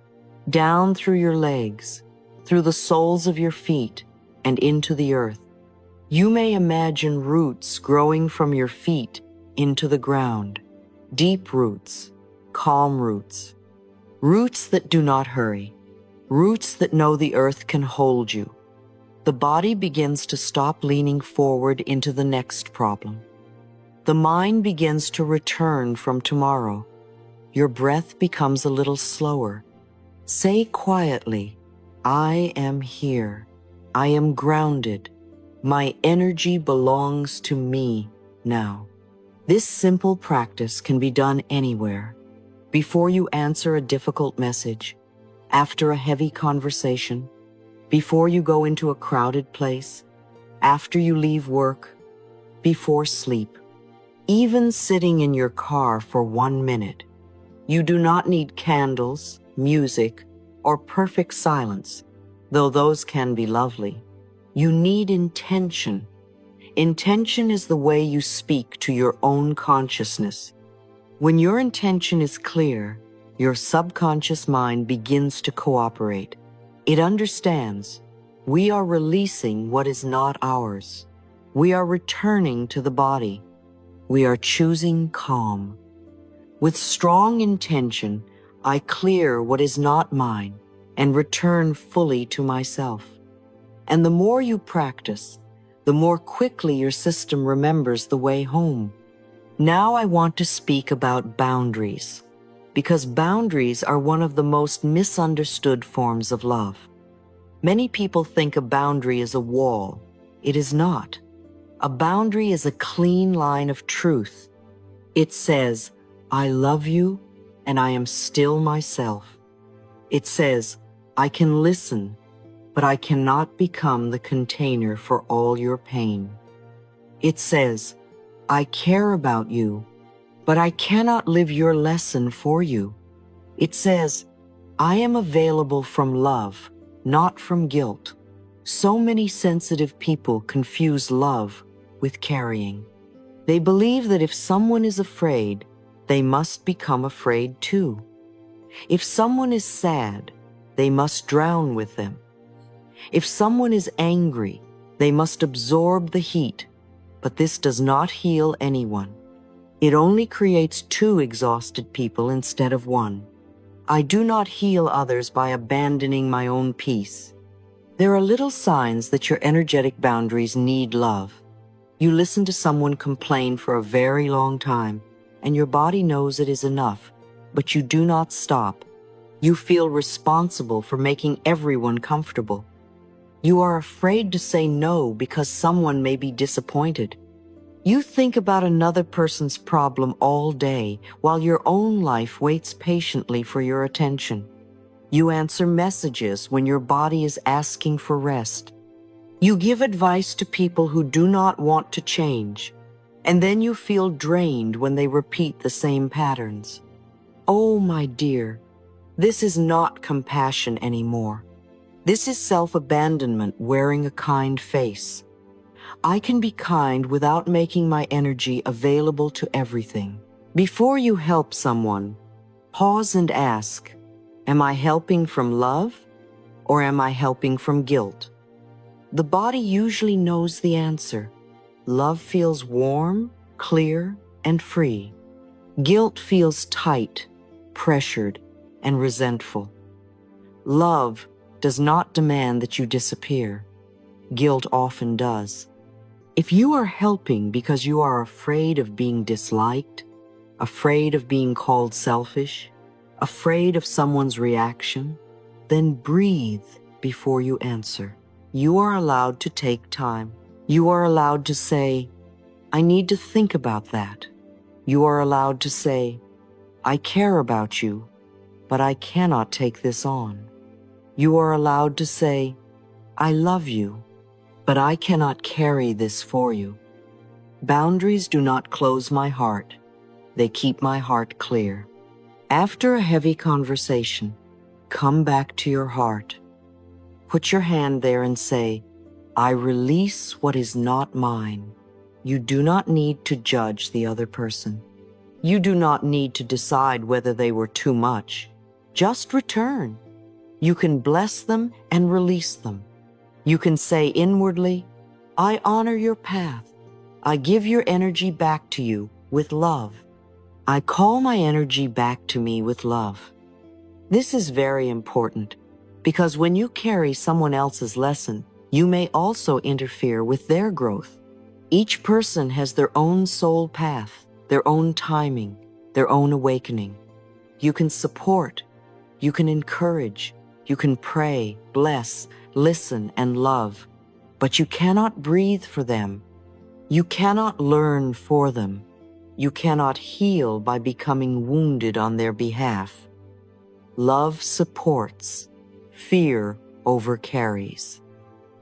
down through your legs, through the soles of your feet, and into the earth. You may imagine roots growing from your feet into the ground, deep roots, calm roots, roots that do not hurry, roots that know the earth can hold you. The body begins to stop leaning forward into the next problem. The mind begins to return from tomorrow. Your breath becomes a little slower. Say quietly, I am here. I am grounded. My energy belongs to me now. This simple practice can be done anywhere. Before you answer a difficult message, after a heavy conversation, before you go into a crowded place, after you leave work, before sleep, even sitting in your car for 1 minute. You do not need candles, music, or perfect silence, though those can be lovely. You need intention. Intention is the way you speak to your own consciousness. When your intention is clear, your subconscious mind begins to cooperate. It understands we are releasing what is not ours. We are returning to the body. We are choosing calm. With strong intention, I clear what is not mine and return fully to myself. And the more you practice, the more quickly your system remembers the way home. Now I want to speak about boundaries, because boundaries are one of the most misunderstood forms of love. Many people think a boundary is a wall. It is not. A boundary is a clean line of truth. It says, I love you and I am still myself. It says, I can listen, but I cannot become the container for all your pain. It says, I care about you, but I cannot live your lesson for you. It says, I am available from love, not from guilt. So many sensitive people confuse love with carrying. They believe that if someone is afraid, they must become afraid too. If someone is sad, they must drown with them. If someone is angry, they must absorb the heat, but this does not heal anyone. It only creates two exhausted people instead of one. I do not heal others by abandoning my own peace. There are little signs that your energetic boundaries need love. You listen to someone complain for a very long time, and your body knows it is enough, but you do not stop. You feel responsible for making everyone comfortable. You are afraid to say no because someone may be disappointed. You think about another person's problem all day while your own life waits patiently for your attention. You answer messages when your body is asking for rest. You give advice to people who do not want to change, and then you feel drained when they repeat the same patterns. Oh, my dear, this is not compassion anymore. This is self-abandonment wearing a kind face. I can be kind without making my energy available to everything. Before you help someone, pause and ask, am I helping from love or am I helping from guilt? The body usually knows the answer. Love feels warm, clear, and free. Guilt feels tight, pressured, and resentful. Love does not demand that you disappear. Guilt often does. If you are helping because you are afraid of being disliked, afraid of being called selfish, afraid of someone's reaction, then breathe before you answer. You are allowed to take time. You are allowed to say, I need to think about that. You are allowed to say, I care about you, but I cannot take this on. You are allowed to say, I love you, but I cannot carry this for you. Boundaries do not close my heart. They keep my heart clear. After a heavy conversation, come back to your heart. Put your hand there and say, I release what is not mine. You do not need to judge the other person. You do not need to decide whether they were too much. Just return. You can bless them and release them. You can say inwardly, I honor your path. I give your energy back to you with love. I call my energy back to me with love. This is very important because when you carry someone else's lesson, you may also interfere with their growth. Each person has their own soul path, their own timing, their own awakening. You can support, you can encourage, you can pray, bless, listen, and love, but you cannot breathe for them. You cannot learn for them. You cannot heal by becoming wounded on their behalf. Love supports. Fear overcarries.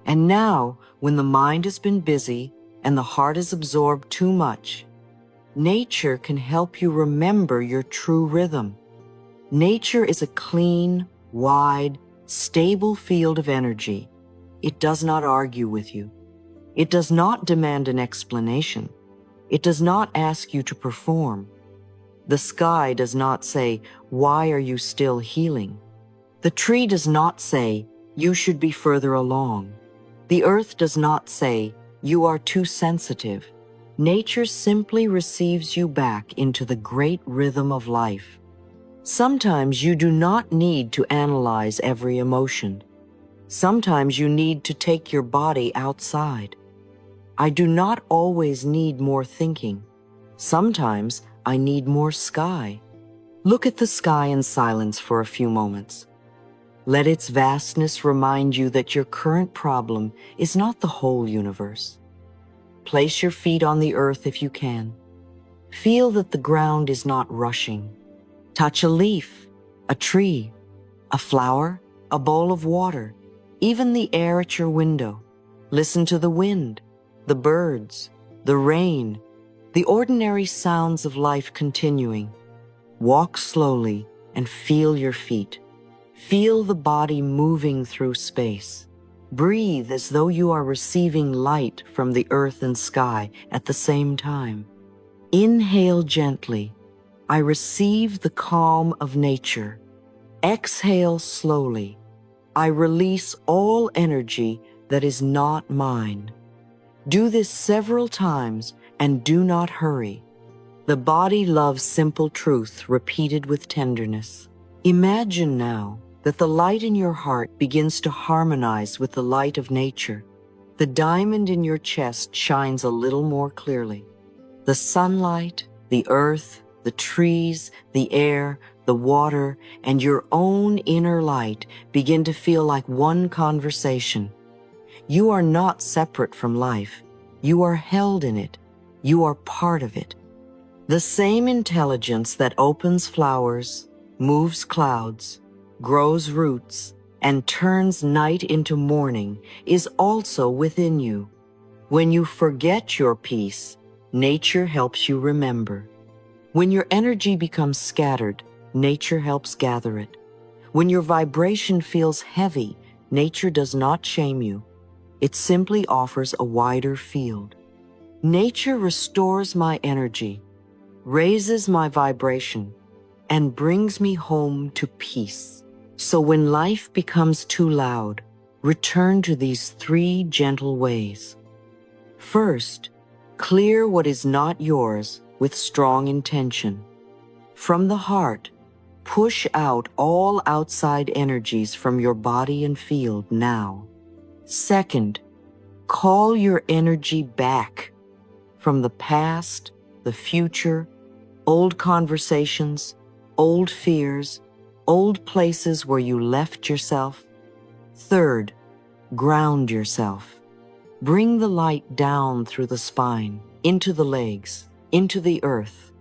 And now, when the mind has been busy and the heart has absorbed too much, nature can help you remember your true rhythm. Nature is a clean, wide, stable field of energy. It does not argue with you. It does not demand an explanation. It does not ask you to perform. The sky does not say, "Why are you still healing?" The tree does not say, "You should be further along." The earth does not say, "You are too sensitive." Nature simply receives you back into the great rhythm of life. Sometimes you do not need to analyze every emotion. Sometimes you need to take your body outside. I do not always need more thinking. Sometimes I need more sky. Look at the sky in silence for a few moments. Let its vastness remind you that your current problem is not the whole universe. Place your feet on the earth if you can. Feel that the ground is not rushing. Touch a leaf, a tree, a flower, a bowl of water, even the air at your window. Listen to the wind, the birds, the rain, the ordinary sounds of life continuing. Walk slowly and feel your feet. Feel the body moving through space. Breathe as though you are receiving light from the earth and sky at the same time. Inhale gently. I receive the calm of nature. Exhale slowly. I release all energy that is not mine. Do this several times and do not hurry. The body loves simple truth repeated with tenderness. Imagine now that the light in your heart begins to harmonize with the light of nature. The diamond in your chest shines a little more clearly. The sunlight, the earth, the trees, the air, the water, and your own inner light begin to feel like one conversation. You are not separate from life. You are held in it. You are part of it. The same intelligence that opens flowers, moves clouds, grows roots, and turns night into morning is also within you. When you forget your peace, nature helps you remember. When your energy becomes scattered, nature helps gather it. When your vibration feels heavy, nature does not shame you. It simply offers a wider field. Nature restores my energy, raises my vibration, and brings me home to peace. So when life becomes too loud, return to these 3 gentle ways. First, clear what is not yours with strong intention. From the heart, push out all outside energies from your body and field now. Second, call your energy back from the past, the future, old conversations, old fears, old places where you left yourself. Third, ground yourself. Bring the light down through the spine, into the legs, into the earth,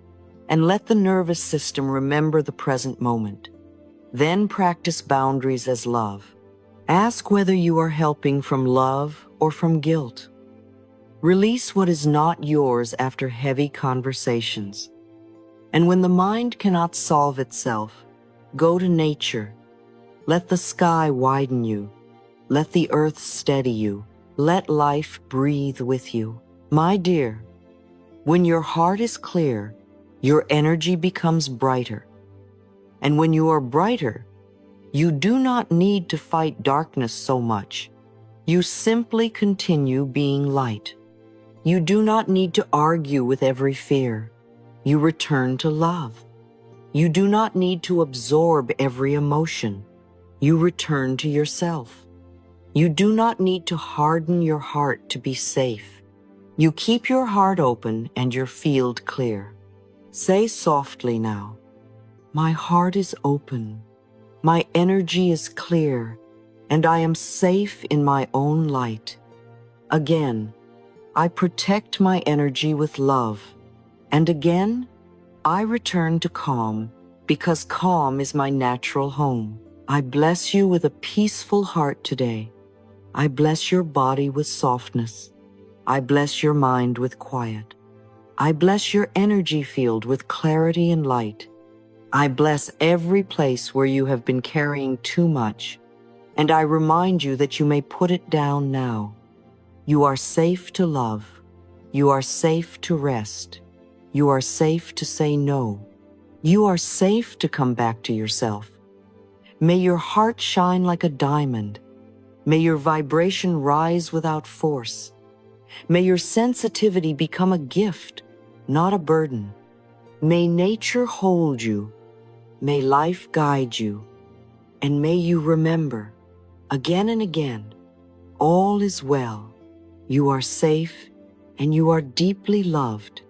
and let the nervous system remember the present moment. Then practice boundaries as love. Ask whether you are helping from love or from guilt. Release what is not yours after heavy conversations. And when the mind cannot solve itself, go to nature. Let the sky widen you. Let the earth steady you. Let life breathe with you. My dear, when your heart is clear, your energy becomes brighter. And when you are brighter, you do not need to fight darkness so much. You simply continue being light. You do not need to argue with every fear. You return to love. You do not need to absorb every emotion. You return to yourself. You do not need to harden your heart to be safe. You keep your heart open and your field clear. Say softly now, "My heart is open. My energy is clear, and I am safe in my own light." Again, I protect my energy with love. And again, I return to calm, because calm is my natural home. I bless you with a peaceful heart today. I bless your body with softness. I bless your mind with quiet. I bless your energy field with clarity and light. I bless every place where you have been carrying too much, and I remind you that you may put it down now. You are safe to love. You are safe to rest. You are safe to say no. You are safe to come back to yourself. May your heart shine like a diamond. May your vibration rise without force. May your sensitivity become a gift, not a burden. May nature hold you. May life guide you. And may you remember, again and again, all is well. You are safe and you are deeply loved.